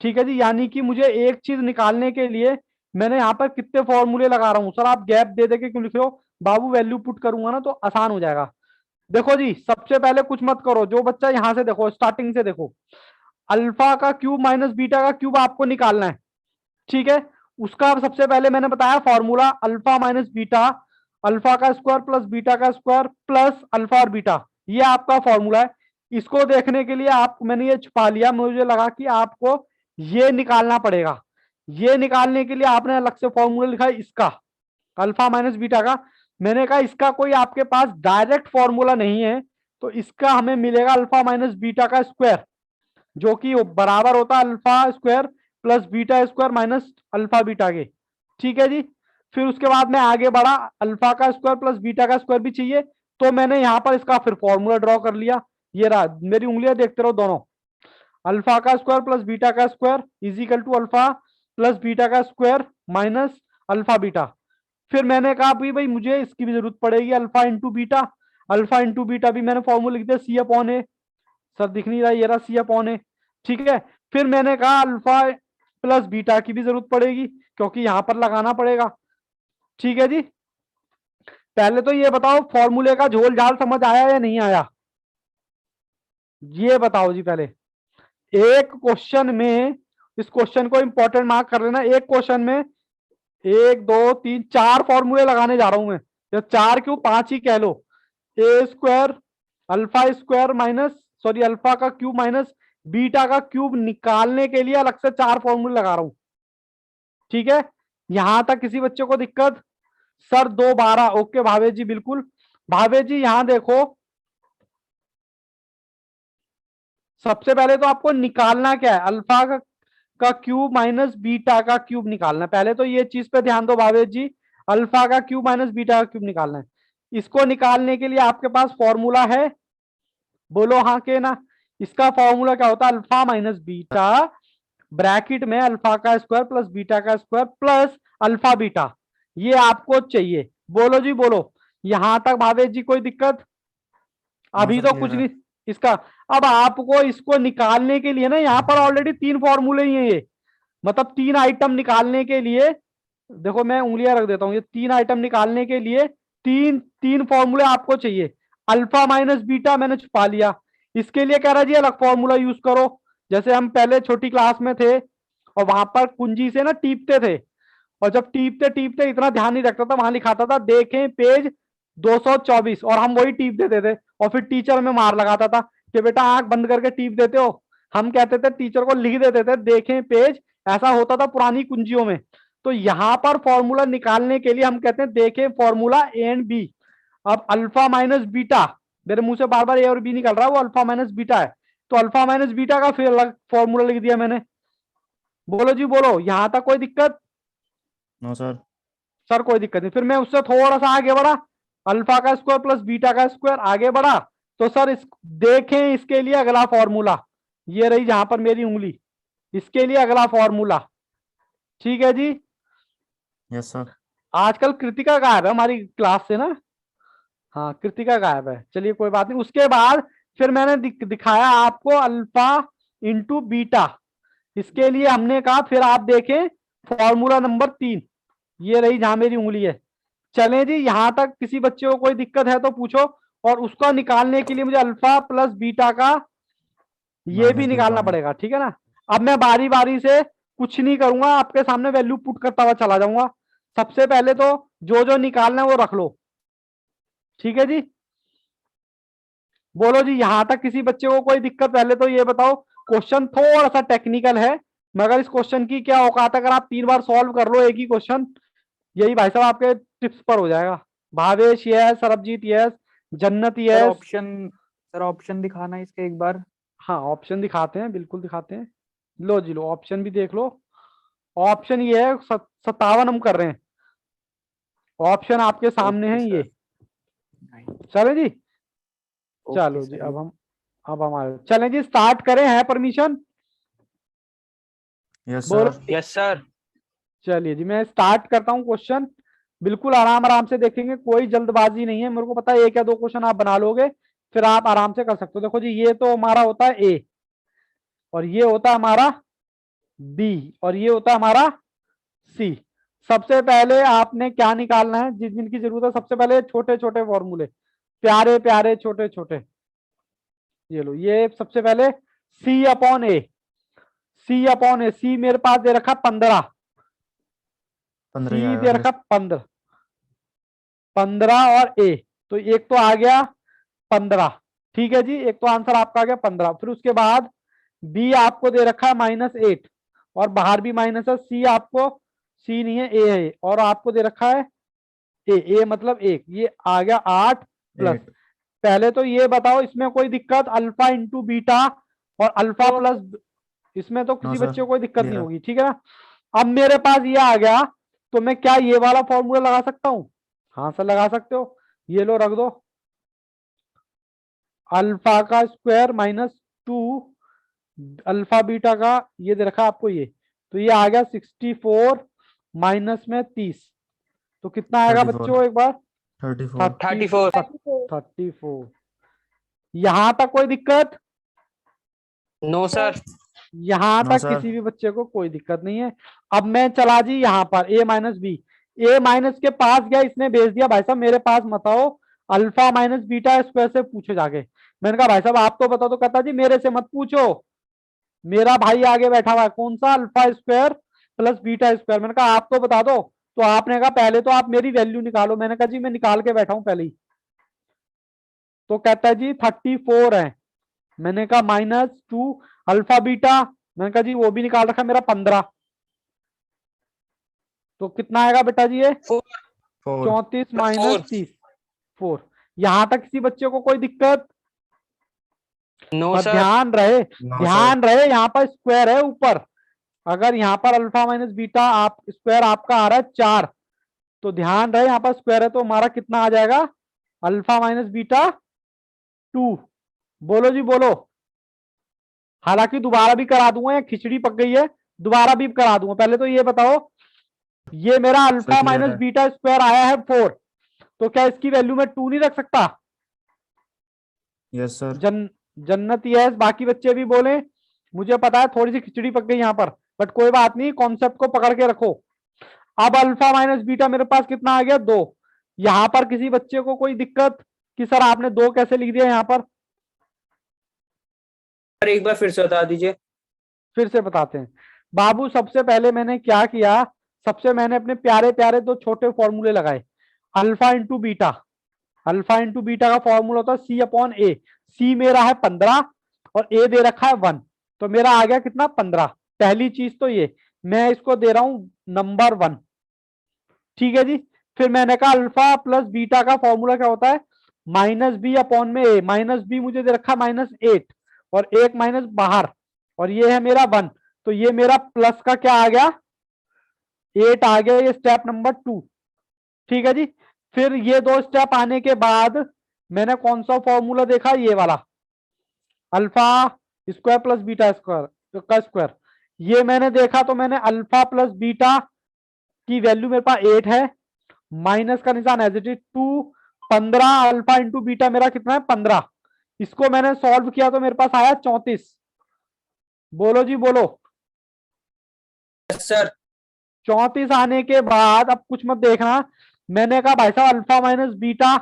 ठीक है जी, यानी कि मुझे एक चीज निकालने के लिए मैंने यहाँ पर कितने फॉर्मूले लगा रहा हूं? सर आप गैप दे के क्यों लिख रहे हो? बाबू वैल्यू पुट करूंगा ना तो आसान हो जाएगा। देखो जी, सबसे पहले कुछ मत करो, जो बच्चा यहां से देखो, स्टार्टिंग से देखो, अल्फा का क्यूब माइनस बीटा का क्यूब आपको निकालना है। ठीक है, उसका सबसे पहले मैंने बताया formula alpha minus beta, alpha का स्क्वायर प्लस बीटा का स्क्वायर प्लस अल्फा और बीटा, ये आपका फॉर्मूला है। इसको देखने के लिए आप, मैंने ये छुपा लिया, मुझे लगा कि आपको ये निकालना पड़ेगा। ये निकालने के लिए आपने अलग से फॉर्मूला लिखा है इसका, अल्फा माइनस बीटा का। मैंने कहा इसका कोई आपके पास डायरेक्ट फॉर्मूला नहीं है, तो इसका हमें मिलेगा अल्फा माइनस बीटा का स्क्वायर, जो कि बराबर होता है alpha square plus beta square minus alpha beta के। ठीक है जी। फिर उसके बाद में आगे बढ़ा, अल्फा का स्क्वायर प्लस बीटा का स्क्वायर भी चाहिए, तो मैंने यहां पर इसका फिर फॉर्मूला ड्रॉ कर लिया। ये रहा, मेरी उंगलियां देखते रहो दोनों। अल्फा का स्क्वायर प्लस बीटा का square is equal to alpha plus beta का स्क्वायर माइनस अल्फा बीटा। फिर मैंने कहा भाई मुझे इसकी भी जरूरत पड़ेगी, alpha into beta. Alpha into beta भी मैंने फॉर्मूला लिख दिया, सी अपॉन ए। सर दिख नहीं रहा, ये रहा सी अपॉन ए। ठीक है। फिर मैंने कहा अल्फा प्लस बीटा की भी जरूरत पड़ेगी, क्योंकि यहां पर लगाना पड़ेगा। ठीक है जी। पहले तो ये बताओ फॉर्मूले का झोल झाल समझ आया या नहीं आया, ये बताओ जी। पहले एक क्वेश्चन में, इस क्वेश्चन को इंपॉर्टेंट मार्क कर लेना, एक क्वेश्चन में 1 2 3 4 फॉर्मूले लगाने जा रहा हूं मैं, या 4 क्यों 5 ही कह लो। A square alpha square minus, sorry alpha का क्यूब माइनस बीटा का क्यूब निकालने के लिए अलग से 4 फॉर्मूले लगा रहा हूं। ठीक है। यहां तक किसी बच्चे को दिक्कत? सर 2 12 ओके भावेश जी, बिल्कुल। भावेश जी यहां देखो, सबसे पहले तो आपको निकालना क्या है, अल्फा का क्यूब माइनस बीटा का क्यूब निकालना है। पहले तो ये चीज पे ध्यान दो भावेश जी, अल्फा का क्यूब माइनस बीटा का क्यूब निकालना है। इसको निकालने के लिए आपके पास फॉर्मूला है, बोलो हाँ के ना। इसका फॉर्मूला क्या होता है, अल्फा माइनस बीटा ब्रैकेट में अल्फा का स्क्वायर प्लस बीटा का स्क्वायर प्लस अल्फा बीटा, ये आपको चाहिए। बोलो जी बोलो, यहां तक भावेश जी कोई दिक्कत? अभी सर तो क्लियर कुछ है। नहीं इसका। अब आपको इसको निकालने के लिए ना, यहाँ पर ऑलरेडी 3 फॉर्मूले ही हैं ये, मतलब 3 आइटम निकालने के लिए, देखो मैं उंगलियां रख देता हूं, ये 3 आइटम निकालने के लिए तीन तीन फॉर्मूले आपको चाहिए। अल्फा माइनस बीटा मैंने छुपा लिया, इसके लिए कह रहा जी अलग फॉर्मूला यूज करो। जैसे हम पहले छोटी क्लास में थे और वहां पर कुंजी से ना टीपते थे, और जब टीपते टीपते इतना ध्यान नहीं रखता था, वहां लिखाता था देखें पेज 224, और हम वही टीप देते थे, और फिर टीचर में मार लगाता था कि बेटा आंख बंद करके टीप देते हो। हम कहते थे टीचर को लिख देते थे देखें पेज, ऐसा होता था पुरानी कुंजियों में। तो यहां पर फॉर्मूला निकालने के लिए हम कहते हैं देखें फॉर्मूला ए एंड बी। अब अल्फा माइनस बीटा, मेरे मुंह से बार बार ए और बी निकल रहा है, वो अल्फा माइनस बीटा है, तो अल्फा माइनस बीटा का फिर अलग फॉर्मूला लिख दिया मैंने। बोलो जी बोलो, यहां तक कोई दिक्कत? No sir. सर कोई दिक्कत नहीं। फिर मैं उससे थोड़ा सा आगे बढ़ा, अल्फा का स्क्वायर प्लस बीटा का स्क्वायर आगे बढ़ा, तो सर इस देखें इसके लिए अगला फॉर्मूला, ये रही जहां पर मेरी उंगली, इसके लिए अगला फॉर्मूला। ठीक है जी। Yes sir. आजकल कृतिका गायब है हमारी क्लास से ना, हाँ कृतिका गायब है, चलिए कोई बात नहीं। उसके बाद फिर मैंने दिखाया आपको अल्फा इंटू बीटा, इसके लिए हमने कहा फिर आप देखें फॉर्मूला नंबर 3, ये रही जहां मेरी उंगली है। चलें जी, यहां तक किसी बच्चे को कोई दिक्कत है तो पूछो। और उसका निकालने के लिए मुझे अल्फा प्लस बीटा का ये भी माइनस निकालना बीटा में। पड़ेगा, ठीक है ना। अब मैं बारी बारी से कुछ नहीं करूंगा, आपके सामने वैल्यू पुट करता हुआ चला जाऊंगा। सबसे पहले तो जो जो निकालना है वो रख लो, ठीक है जी। बोलो जी, यहां तक किसी बच्चे को कोई दिक्कत? पहले तो ये बताओ, क्वेश्चन थोड़ा सा टेक्निकल है, मगर इस क्वेश्चन की क्या औकात है, अगर आप 3 बार सॉल्व कर लो एक ही क्वेश्चन, यही भाई साहब आपके टिप्स पर हो जाएगा। भावेश यस, सरबजीत यस, जन्नत sir yes. Option, sir option दिखाना इसके एक बार। हाँ ऑप्शन दिखाते हैं, बिल्कुल दिखाते हैं। लो जी लो, ऑप्शन भी देख लो। ऑप्शन ये है 57 हम कर रहे हैं, ऑप्शन आपके सामने ओके है ये। सर। चले जी, ओके चलो जी। सर। अब हमारे चलें जी, स्टार्ट करें, है परमिशन? यस बोलो। सर। Yes sir. चलिए जी, मैं स्टार्ट करता हूँ क्वेश्चन। बिल्कुल आराम आराम से देखेंगे, कोई जल्दबाजी नहीं है। मेरे को पता है 1 या 2 क्वेश्चन आप बना लोगे, फिर आप आराम से कर सकते हो। देखो जी, ये तो हमारा होता है ए, और ये होता है हमारा बी, और ये होता है हमारा सी। सबसे पहले आपने क्या निकालना है, जिस जिनकी जरूरत है, सबसे पहले छोटे छोटे फॉर्मूले, प्यारे प्यारे छोटे छोटे। ये लो, ये सबसे पहले सी अपॉन ए, सी अपॉन ए, सी मेरे पास दे रखा 15, 15 ही सी आएगा दे सर। रखा 15, 15 और ए, तो एक तो आ गया 15। ठीक है जी, एक तो आंसर आपका आ गया 15। फिर उसके बाद बी आपको दे रखा है -8, और बाहर भी माइनस है। सी आपको, सी नहीं है ए है, और आपको दे रखा है ए, ए मतलब 1, ये आ गया 8 प्लस। 8। पहले तो ये बताओ इसमें कोई दिक्कत, अल्फा इंटू बीटा और अल्फा प्लस, इसमें तो किसी सर, बच्चे को कोई दिक्कत नहीं clear है। होगी, ठीक है ना। अब मेरे पास ये आ गया, तो मैं क्या ये वाला फॉर्मूला लगा सकता हूँ? हाँ सर लगा सकते हो, ये लो रख दो, अल्फा का स्क्वायर माइनस 2 अल्फा बीटा का, ये दे रखा आपको ये, तो ये आ गया 64 माइनस में 30, तो कितना आएगा 34 बच्चों एक बार? 34 34 34। यहां तक कोई दिक्कत? नो सर यहां नो तक सर। किसी भी बच्चे को कोई दिक्कत नहीं है। अब मैं चला जी यहाँ पर a minus B, A minus के पास गया, इसने भेज दिया भाई साहब मेरे पास मत आओ, अल्फा माइनस बीटा स्क्वायर से पूछो जाके। मैंने कहा भाई साहब आप तो बताओ, तो कहता जी मेरे से मत पूछो, मेरा भाई आगे बैठा हुआ है, कौन सा? Alpha square plus beta square. मैंने कहा आप तो बता दो, तो आपने कहा पहले तो आप मेरी वैल्यू निकालो। मैंने कहा जी मैं निकाल के बैठा हूं पहले ही, तो कहता है जी 34 है। मैंने कहा -2 अल्फा बीटा, मैंने कहा जी वो भी निकाल रखा मेरा 15, तो कितना आएगा बेटा जी ये? 4 34 माइनस 30 4। यहां तक किसी बच्चे को कोई दिक्कत? नो और सर ध्यान रहे, नो ध्यान रहे यहाँ पर स्क्वायर है ऊपर, अगर यहाँ पर अल्फा माइनस बीटा आप स्क्वायर आपका आ रहा है 4, तो ध्यान रहे यहाँ पर स्क्वायर है, तो हमारा कितना आ जाएगा? Alpha minus beta 2। बोलो जी बोलो। हालांकि दोबारा भी करा दूंगा, ये खिचड़ी पक गई है, दोबारा भी करा दूंगा। पहले तो ये बताओ, ये मेरा अल्फा clear माइनस है। बीटा स्क्वायर आया है 4, तो क्या इसकी वैल्यू में 2 नहीं रख सकता? Yes sir. जन्नत यस, बाकी बच्चे भी बोले। मुझे पता है थोड़ी सी खिचड़ी पक गई यहाँ पर, बट कोई बात नहीं, कॉन्सेप्ट को पकड़ के रखो। अब अल्फा माइनस बीटा मेरे पास कितना आ गया? 2। यहाँ पर किसी बच्चे को कोई दिक्कत कि सर आपने 2 कैसे लिख दिया यहाँ पर? एक बार फिर से बता दीजिए। फिर से बताते हैं बाबू। सबसे पहले मैंने क्या किया, सबसे मैंने अपने प्यारे प्यारे 2 छोटे फॉर्मूले लगाए। Alpha into beta, alpha into beta का फॉर्मूला होता है सी अपॉन ए। सी मेरा है 15 और ए दे रखा है 1, तो मेरा आ गया कितना? 15। पहली चीज तो ये, मैं इसको दे रहा हूं नंबर 1, ठीक है जी। फिर मैंने कहा अल्फा प्लस बीटा का फॉर्मूला क्या होता है? माइनस बी अपॉन में ए। माइनस बी मुझे दे रखा -8 और एक माइनस बाहर, और ये है मेरा 1, तो ये मेरा प्लस का क्या आ गया? 8 आ गया, ये स्टेप नंबर 2, ठीक है जी। फिर ये 2 स्टेप आने के बाद मैंने कौन सा फॉर्मूला देखा? ये वाला, alpha square plus beta square का स्क्वायर, ये मैंने देखा, तो मैंने अल्फा प्लस बीटा की वैल्यू मेरे पास 8 है, माइनस का निशान as it is 2, 15 alpha into beta मेरा कितना है? 15। इसको मैंने सॉल्व किया तो मेरे पास आया 34। बोलो जी बोलो। सर 34 आने के बाद अब कुछ मत देखना, मैंने कहा भाई साहब alpha minus beta,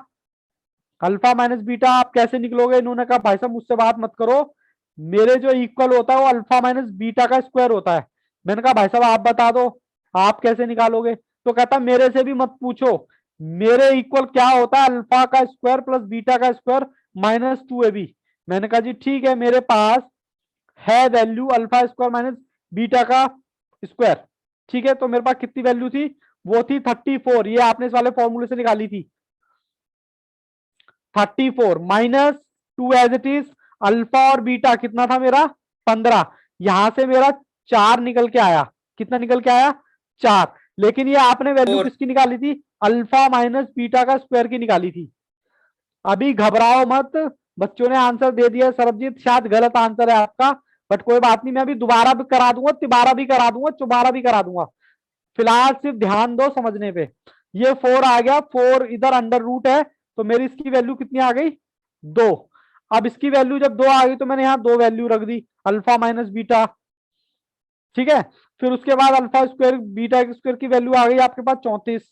alpha minus beta आप कैसे निकलोगे? इन्होंने कहा भाई साहब मुझसे बात मत करो, मेरे जो इक्वल होता है वो अल्फा माइनस बीटा का स्क्वायर होता है। मैंने कहा भाई साहब आप बता दो, आप कैसे निकालोगे? तो कहता मेरे से भी मत पूछो, मेरे इक्वल क्या होता है? अल्फा का स्क्वायर प्लस बीटा का स्क्वायर माइनस 2ab। मैंने कहा जी ठीक है, मेरे पास है value alpha square minus beta का स्क्वायर, ठीक है। तो मेरे पास कितनी वैल्यू थी? वो थी 34, ये आपने इस वाले फॉर्मूले से निकाली थी। 34 minus 2 as it is, alpha और बीटा कितना था मेरा? 15। यहां से मेरा 4 निकल के आया, कितना निकल के आया? 4। लेकिन ये आपने वैल्यू 4 किसकी निकाली थी? अल्फा माइनस बीटा का स्क्वायर की निकाली थी। अभी घबराओ मत, बच्चों ने आंसर दे दिया सरबजीत, शायद गलत आंसर है आपका, बट कोई बात नहीं, मैं अभी दोबारा भी करा दूंगा, तिबारा भी करा दूंगा, चुबारा भी करा दूंगा। फिलहाल सिर्फ ध्यान दो समझने पे। ये 4 आ गया, 4 इधर अंडर रूट है, तो मेरी इसकी वैल्यू कितनी आ गई? 2। अब इसकी वैल्यू जब 2 आ गई तो मैंने यहाँ 2 वैल्यू रख दी, अल्फा माइनस बीटा, ठीक है। फिर उसके बाद अल्फा स्क्वायर बीटा स्क्वायर की वैल्यू आ गई आपके पास 34,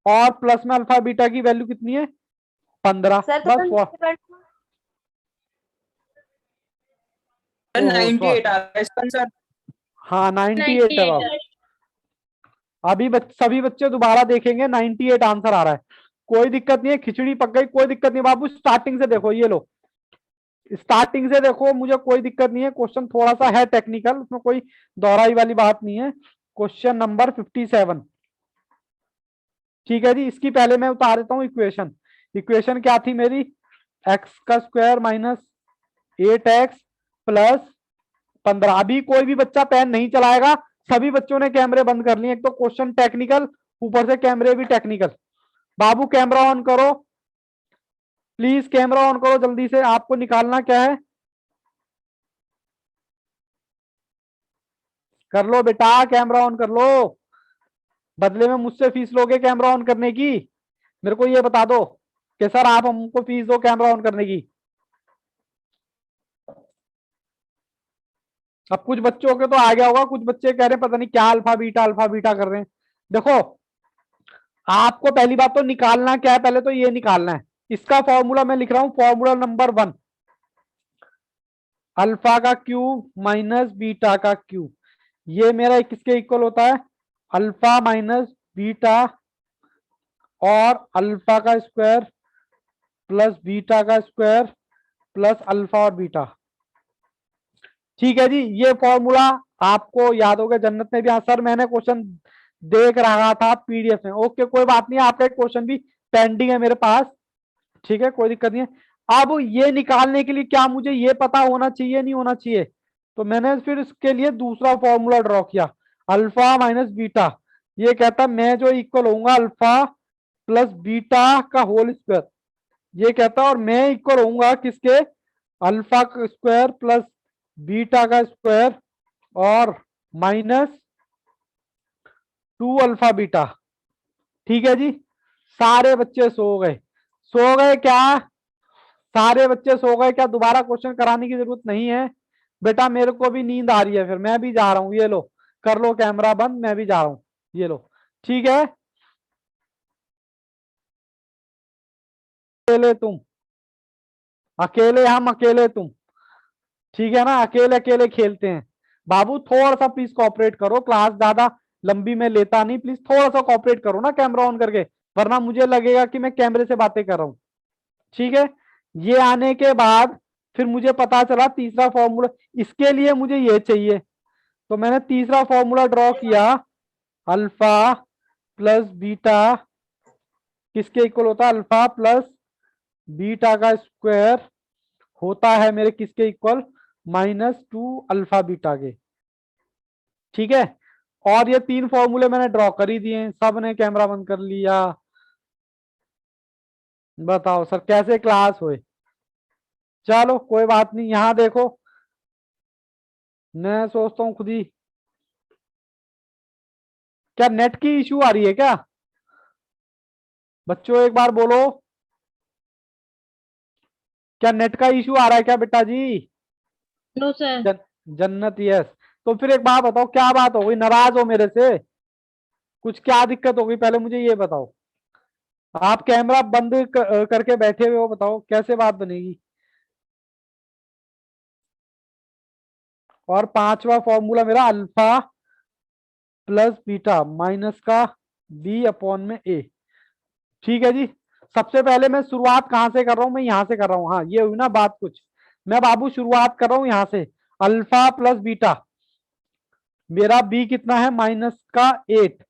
और प्लस में अल्फा बीटा की वैल्यू कितनी है? 15। सर बस सर ओहो, 98 आ गया इसका आंसर। हाँ 98 है बाबू। अभी सभी बच्चे दोबारा देखेंगे, 98 आंसर आ रहा है, कोई दिक्कत नहीं है, खिचड़ी पक गई, कोई दिक्कत नहीं बाबू। स्टार्टिंग से देखो, ये लो स्टार्टिंग से देखो, मुझे कोई दिक्कत नहीं है। क्वेश्चन थोड़ा सा है टेक्निकल, उसमें कोई दोहराई वाली बात नहीं है। क्वेश्चन नंबर 57, ठीक है जी। इसकी पहले मैं उतार देता हूँ इक्वेशन। इक्वेशन क्या थी मेरी? एक्स का स्क्वायर माइनस 8x प्लस 15। अभी कोई भी बच्चा पेन नहीं चलाएगा, सभी बच्चों ने कैमरे बंद कर लिए। एक तो क्वेश्चन टेक्निकल, ऊपर से कैमरे भी टेक्निकल। बाबू कैमरा ऑन करो प्लीज, कैमरा ऑन करो जल्दी से। आपको निकालना क्या है, कर लो बेटा, कैमरा ऑन कर लो। बदले में मुझसे फीस लोगे कैमरा ऑन करने की? मेरे को ये बता दो कि सर आप हमको फीस दो कैमरा ऑन करने की। अब कुछ बच्चों के तो आ गया होगा, कुछ बच्चे कह रहे हैं पता नहीं क्या अल्फा बीटा कर रहे हैं। देखो आपको पहली बात तो निकालना क्या है, पहले तो ये निकालना है। इसका फॉर्मूला मैं लिख रहा हूं, फॉर्मूला नंबर 1, अल्फा का क्यूब माइनस बीटा का क्यूब। ये मेरा किसके इक्वल होता है, अल्फा माइनस बीटा और अल्फा का स्क्वायर प्लस बीटा का स्क्वायर प्लस अल्फा और बीटा। ठीक है जी, ये फॉर्मूला आपको याद होगा, जन्नत में भी। हाँ सर मैंने क्वेश्चन देख रहा था पीडीएफ में। ओके कोई बात नहीं, आपका एक क्वेश्चन भी पेंडिंग है मेरे पास, ठीक है कोई दिक्कत नहीं है। अब ये निकालने के लिए क्या मुझे ये पता होना चाहिए, नहीं होना चाहिए? तो मैंने फिर इसके लिए दूसरा फॉर्मूला ड्रॉ किया, अल्फा माइनस बीटा। ये कहता मैं जो इक्वल होऊंगा अल्फा प्लस बीटा का होल स्क्वायर, ये कहता और मैं इक्वल होऊंगा किसके, अल्फा का स्क्वायर प्लस बीटा का स्क्वायर और माइनस 2 अल्फा बीटा। ठीक है जी, सारे बच्चे सो गए। सो गए क्या, सारे बच्चे सो गए क्या? दोबारा क्वेश्चन कराने की जरूरत नहीं है बेटा, मेरे को भी नींद आ रही है, फिर मैं भी जा रहा हूं। ये लो कर लो कैमरा बंद, मैं भी जा रहा हूं, ये लो। ठीक है, अकेले तुम, अकेले हम, अकेले तुम, ठीक है ना? अकेले अकेले खेलते हैं। बाबू थोड़ा सा प्लीज कोऑपरेट करो, क्लास ज्यादा लंबी में लेता नहीं, प्लीज थोड़ा सा कोऑपरेट करो ना कैमरा ऑन करके, वरना मुझे लगेगा कि मैं कैमरे से बातें कर रहा हूं। ठीक है, ये आने के बाद फिर मुझे पता चला तीसरा फॉर्मूला, इसके लिए मुझे ये चाहिए, तो मैंने तीसरा फॉर्मूला ड्रॉ किया, अल्फा प्लस बीटा किसके इक्वल होता है, अल्फा प्लस बीटा का स्क्वायर होता है मेरे किसके इक्वल, -2 अल्फा बीटा के। ठीक है, और ये 3 फॉर्मूले मैंने ड्रॉ कर ही दिए, सब ने कैमरा बंद कर लिया। बताओ सर कैसे क्लास हुए? चलो कोई बात नहीं, यहां देखो मैं सोचता हूँ खुद ही, क्या नेट की इश्यू आ रही है क्या बच्चों? एक बार बोलो, क्या नेट का इश्यू आ रहा है क्या बेटा जी? No sir. जन्नत यस। तो फिर एक बात बताओ, क्या बात हो गई, नाराज हो मेरे से? कुछ क्या दिक्कत हो गई, पहले मुझे ये बताओ। आप कैमरा बंद करके बैठे हुए हो, बताओ कैसे बात बनेगी? और पांचवा फॉर्मूला मेरा अल्फा प्लस बीटा माइनस का बी अपॉन में ए। ठीक है जी, सबसे पहले मैं शुरुआत कहां से कर रहा हूं, मैं यहां से कर रहा हूं। हाँ ये हुई ना बात कुछ, मैं बाबू शुरुआत कर रहा हूं यहां से, अल्फा प्लस बीटा, मेरा बी कितना है -8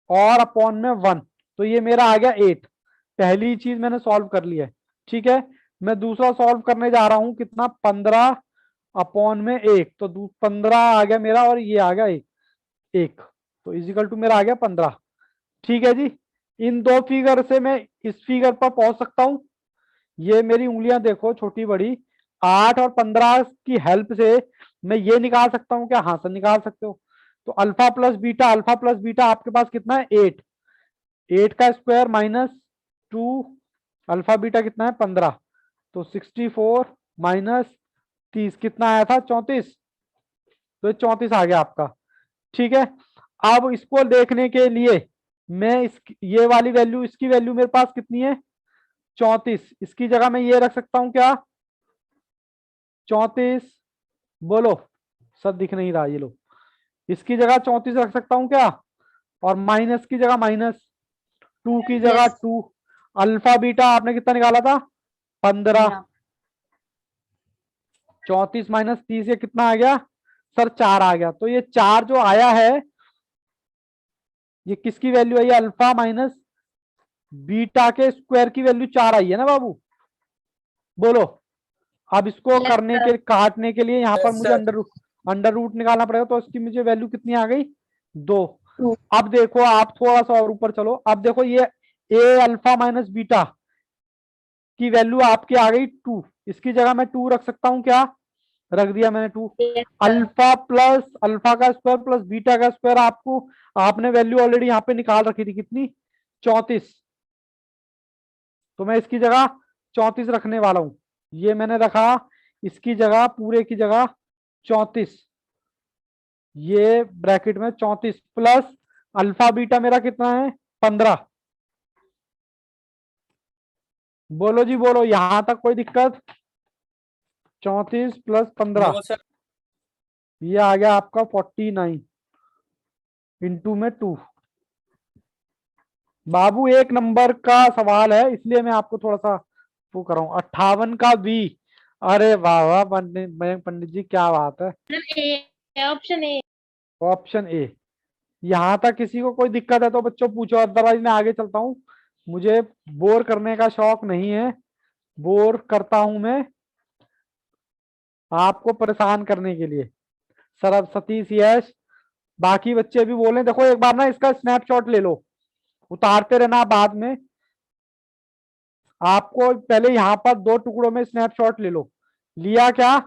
और अपॉन में 1, तो ये मेरा आ गया 8। पहली चीज मैंने सॉल्व कर लिया है। ठीक है, मैं दूसरा सॉल्व करने जा रहा हूं, कितना, 15 अपॉन में 1, तो 15 आ गया मेरा और ये आ गया 1, तो इजिकल टू मेरा आ गया 15। ठीक है जी, इन दो फिगर से मैं इस फिगर पर पहुंच सकता हूं। ये मेरी उंगलियां देखो छोटी बड़ी, 8 और 15 की हेल्प से मैं ये निकाल सकता हूं क्या? हाँ सर निकाल सकते हो। तो alpha plus beta, alpha plus beta आपके पास कितना है, 8, 8 का स्क्वायर -2 अल्फा बीटा कितना है 15, तो 64 माइनस 30 कितना आया था, 34, तो 34 आ गया आपका। ठीक है, अब इसको देखने के लिए मैं ये वाली वैल्यू, इसकी वैल्यू मेरे पास कितनी है, 34, इसकी जगह मैं ये रख सकता हूं क्या, 34, बोलो सर दिख नहीं रहा, ये लो, इसकी जगह 34 रख सकता हूं क्या, और माइनस की जगह -2 की जगह Yes. 2। अल्फा बीटा आपने कितना निकाला था, 15, 34 माइनस 30 ये कितना आ गया सर, 4 आ गया। तो ये 4 जो आया है ये किसकी वैल्यू आई है, अल्फा माइनस बीटा के स्क्वायर की वैल्यू 4 आई है ना बाबू? बोलो। अब इसको Yes, करने के काटने के लिए यहाँ पर Yes, मुझे sir. अंडर रूट निकालना पड़ेगा, तो इसकी मुझे वैल्यू कितनी आ गई? 2। Two. अब देखो आप थोड़ा सा और ऊपर चलो, अब देखो ये ए अल्फा माइनस बीटा की वैल्यू आपकी आ गई 2। इसकी जगह मैं 2 रख सकता हूँ क्या? रख दिया मैंने 2। Yes, sir. Alpha plus alpha का स्क्वायर प्लस बीटा का स्क्वायर, आपने वैल्यू ऑलरेडी यहाँ पे निकाल रखी थी, कितनी? 34। तो मैं इसकी जगह 34 रखने वाला हूं। ये मैंने रखा, इसकी जगह पूरे की जगह 34, ये ब्रैकेट में 34 प्लस अल्फा बीटा मेरा कितना है? 15। बोलो जी बोलो, यहां तक कोई दिक्कत? 34 प्लस 15, No, sir. ये आ गया आपका 49 इंटू में 2। बाबू एक नंबर का सवाल है, इसलिए मैं आपको थोड़ा सा वो कर रहा हूं। 58 का बी। अरे वाह वाह पंडित जी, क्या बात है। Option A. Option A. यहां तक किसी को कोई दिक्कत है तो बच्चों पूछो, अदरवाइज मैं आगे चलता हूं। मुझे बोर करने का शौक नहीं है, बोर करता हूं मैं आपको परेशान करने के लिए। सरब सतीश यश, बाकी बच्चे भी बोले। देखो एक बार ना इसका स्नैपशॉट ले लो, उतारते रहना बाद में। आपको पहले यहाँ पर 2 टुकड़ों में स्नैपशॉट ले लो। लिया क्या?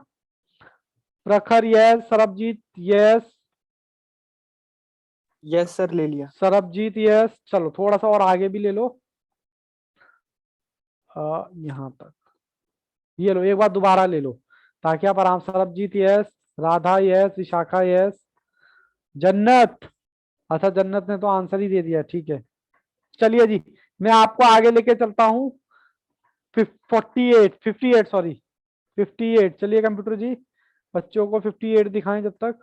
प्रखर yes, Sarabjit yes, yes sir ले लिया। सरबजीत यस। चलो थोड़ा सा और आगे भी ले लो, यहाँ तक। ये लो, एक बार दोबारा ले लो ताकि आप आराम। Sarabjit yes, Radha yes, Vishakha yes, जन्नत। अच्छा जन्नत ने तो आंसर ही दे दिया, ठीक है। चलिए जी, मैं आपको आगे लेके चलता हूँ। 58 सॉरी 58। चलिए कंप्यूटर जी, बच्चों को 58 दिखाएं जब तक।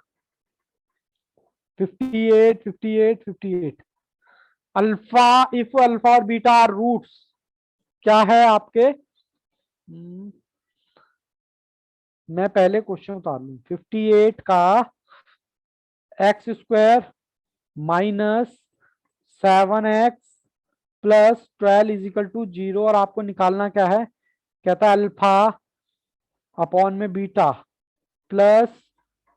58 अल्फा, इफ अल्फा और बीटा आर रूट्स, क्या है आपके? मैं पहले क्वेश्चन उतार लूं। 58 का X square minus 7x plus 12 is equal to 0, और आपको निकालना क्या है? कहता है अल्फा अपॉन में बीटा प्लस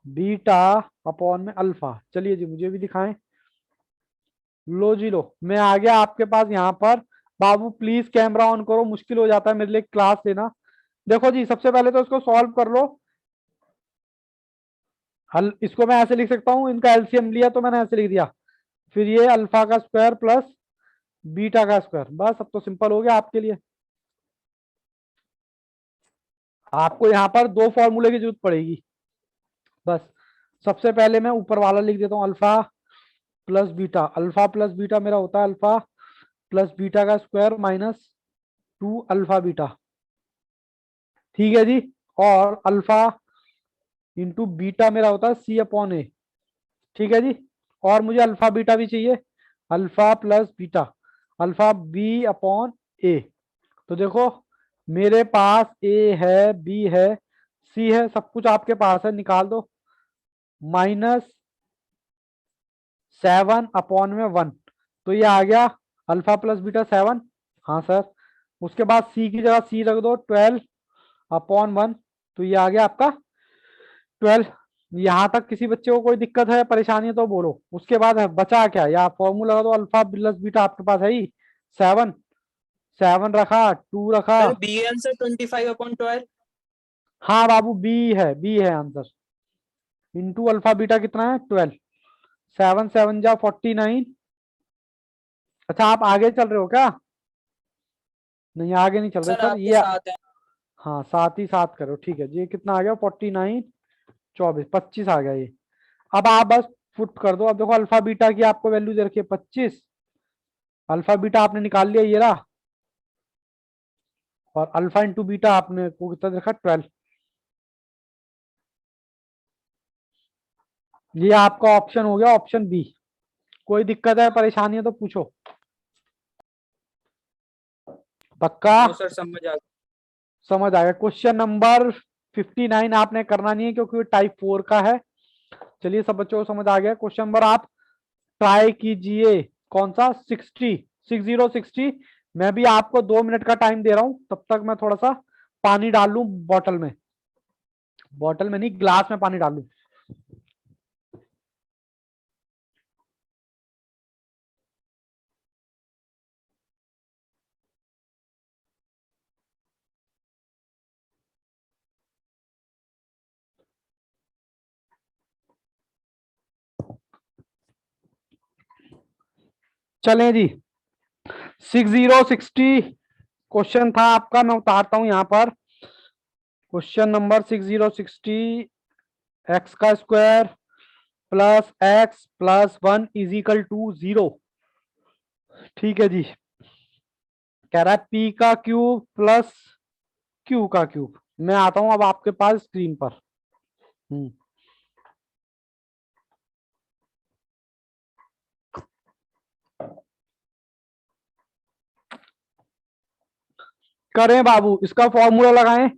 बीटा अपॉन में अल्फा। चलिए जी, मुझे भी दिखाएं। लो जी लो, मैं आ गया आपके पास यहाँ पर। बाबू प्लीज कैमरा ऑन करो, मुश्किल हो जाता है मेरे लिए क्लास लेना। देखो जी, सबसे पहले तो इसको सॉल्व कर लो। हल इसको मैं ऐसे लिख सकता हूँ, इनका एलसीएम लिया तो मैंने ऐसे लिख दिया। फिर ये अल्फा का स्क्वायर प्लस बीटा का स्क्वायर, बस अब तो सिंपल हो गया आपके लिए। आपको यहाँ पर 2 फॉर्मूले की जरूरत पड़ेगी बस। सबसे पहले मैं ऊपर वाला लिख देता हूँ, alpha plus beta. Alpha plus beta मेरा होता है अल्फा प्लस बीटा का स्क्वायर माइनस 2 अल्फा बीटा, ठीक है जी। और अल्फा इंटू बीटा मेरा होता है सी अपॉन ए, ठीक है जी। और मुझे अल्फा बीटा भी चाहिए, alpha plus beta alpha B upon A. तो देखो मेरे पास ए है, बी है, सी है, सब कुछ आपके पास है, निकाल दो। माइनस 7 अपॉन में 1, तो ये आ गया अल्फा प्लस बीटा 7। हाँ सर। उसके बाद सी की जगह सी रख दो, 12 अपॉन 1, तो ये आ गया आपका 12। यहां तक किसी बच्चे को कोई दिक्कत है, परेशानी है तो बोलो। उसके बाद बचा क्या? या फॉर्मूला लगा दो, अल्फा प्लस बीटा आपके पास है ही 7, 7 रखा, 2 रखा। Sir, B answer 25/12. हाँ बाबू, बी है आंसर। इंटू अल्फा बीटा कितना है? 12। 7 7 जा 49। अच्छा आप आगे चल रहे हो क्या? नहीं आगे नहीं चल रहे सर सर, आपके ये साथ है। हाँ साथ ही साथ करो, ठीक है जी। ये कितना आ गया? 49 24 25 आ गया ये। अब आप बस फुट कर दो। अब देखो अल्फा बीटा की आपको वैल्यू दे रखी है 25, अल्फा बीटा आपने निकाल लिया, ये रहा। और अल्फा इंटू बीटा आपने को कितना देखा? 12। ये आपका ऑप्शन हो गया, ऑप्शन बी। कोई दिक्कत है, परेशानी है तो पूछो। पक्का? No, sir, समझ आ गया। समझ आ गया। क्वेश्चन नंबर 59 आपने करना नहीं है क्योंकि टाइप 4 का है। चलिए सब बच्चों को समझ आ गया। क्वेश्चन नंबर आप ट्राई कीजिए, कौन सा? 60 60 60। मैं भी आपको 2 मिनट का टाइम दे रहा हूं, तब तक मैं थोड़ा सा पानी डाल लूं बॉटल में, बॉटल में नहीं ग्लास में पानी डाल लूं। चलें जी, 6060 क्वेश्चन था आपका, मैं उतारता हूं यहां पर। क्वेश्चन नंबर 6060, एक्स का square plus X plus 1 is equal to 0। ठीक है जी, कह रहा है पी का क्यूब प्लस क्यू का क्यूब। मैं आता हूं अब आपके पास स्क्रीन पर। करें बाबू, इसका फॉर्मूला लगाएं।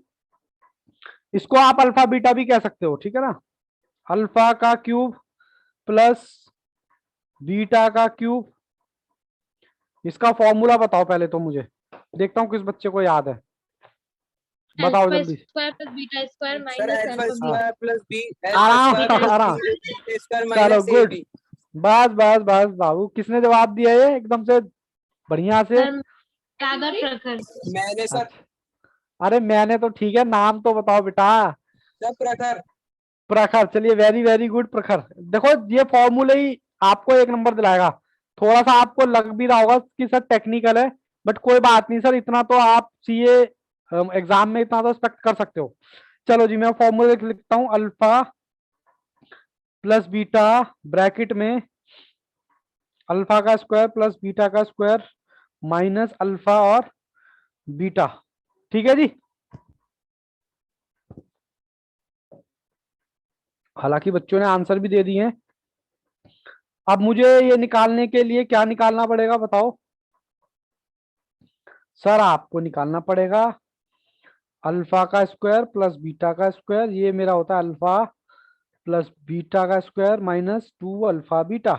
इसको आप अल्फा बीटा भी कह सकते हो, ठीक है ना। अल्फा का क्यूब प्लस बीटा का क्यूब, इसका फॉर्मूला बताओ पहले तो मुझे, देखता हूं किस बच्चे को याद है। बताओ अल्फा जल्दी। Square plus beta square sir minus alpha alpha square plus B आराम अल्फा स्क्वायर आराम। प्लस स्क्वायर चलो माइनस गुड, 80। बस बस बस बाबू, किसने जवाब दिया ये एकदम से बढ़िया से? सर सागर प्रखर। मैंने सर अच्छा, अरे मैंने तो ठीक है, नाम तो बताओ बेटा। सब प्रखर। प्रखर, चलिए वेरी वेरी गुड प्रखर। देखो ये फॉर्मूले ही आपको एक नंबर दिलाएगा। थोड़ा सा आपको लग भी रहा होगा कि सर टेक्निकल है, बट कोई बात नहीं सर, इतना तो आप सीए एग्जाम में इतना तो एक्सपेक्ट कर सकते हो। चलो जी, मैं फॉर्मूले लिखता हूं, अल्फा प्लस बीटा ब्रैकेट में अल्फा का स्क्वायर प्लस बीटा का स्क्वायर माइनस अल्फा और बीटा। ठीक है जी, हालांकि बच्चों ने आंसर भी दे दिए हैं। अब मुझे ये निकालने के लिए क्या निकालना पड़ेगा बताओ? सर आपको निकालना पड़ेगा अल्फा का स्क्वायर प्लस बीटा का स्क्वायर, ये मेरा होता है अल्फा प्लस बीटा का स्क्वायर माइनस 2 अल्फा बीटा।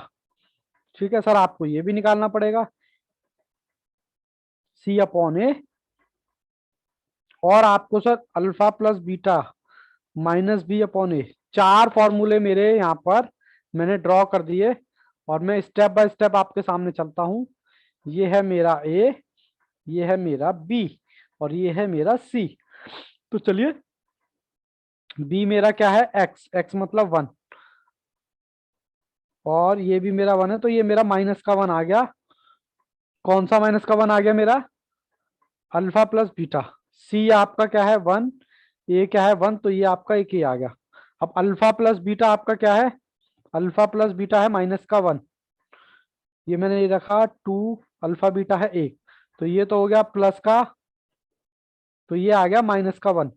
ठीक है सर, आपको ये भी निकालना पड़ेगा सी अपॉन ए, और आपको sir alpha plus beta minus B upon A. चार फॉर्मूले मेरे यहाँ पर मैंने ड्रॉ कर दिए, और मैं स्टेप बाय स्टेप आपके सामने चलता हूं। ये है मेरा ए, ये है मेरा बी, और ये है मेरा सी। तो चलिए, बी मेरा क्या है, एक्स, एक्स मतलब 1, और ये भी मेरा 1 है, तो ये मेरा माइनस का 1 आ गया। कौन सा माइनस का 1 आ गया मेरा? Alpha plus beta. सी आपका क्या है 1, ये क्या है 1, तो ये आपका एक ही आ गया। अब अल्फा प्लस बीटा आपका क्या है? अल्फा प्लस बीटा है माइनस का 1, ये मैंने ये रखा 2, अल्फा बीटा है 1, तो ये तो हो गया प्लस का, तो ये आ गया माइनस का 1।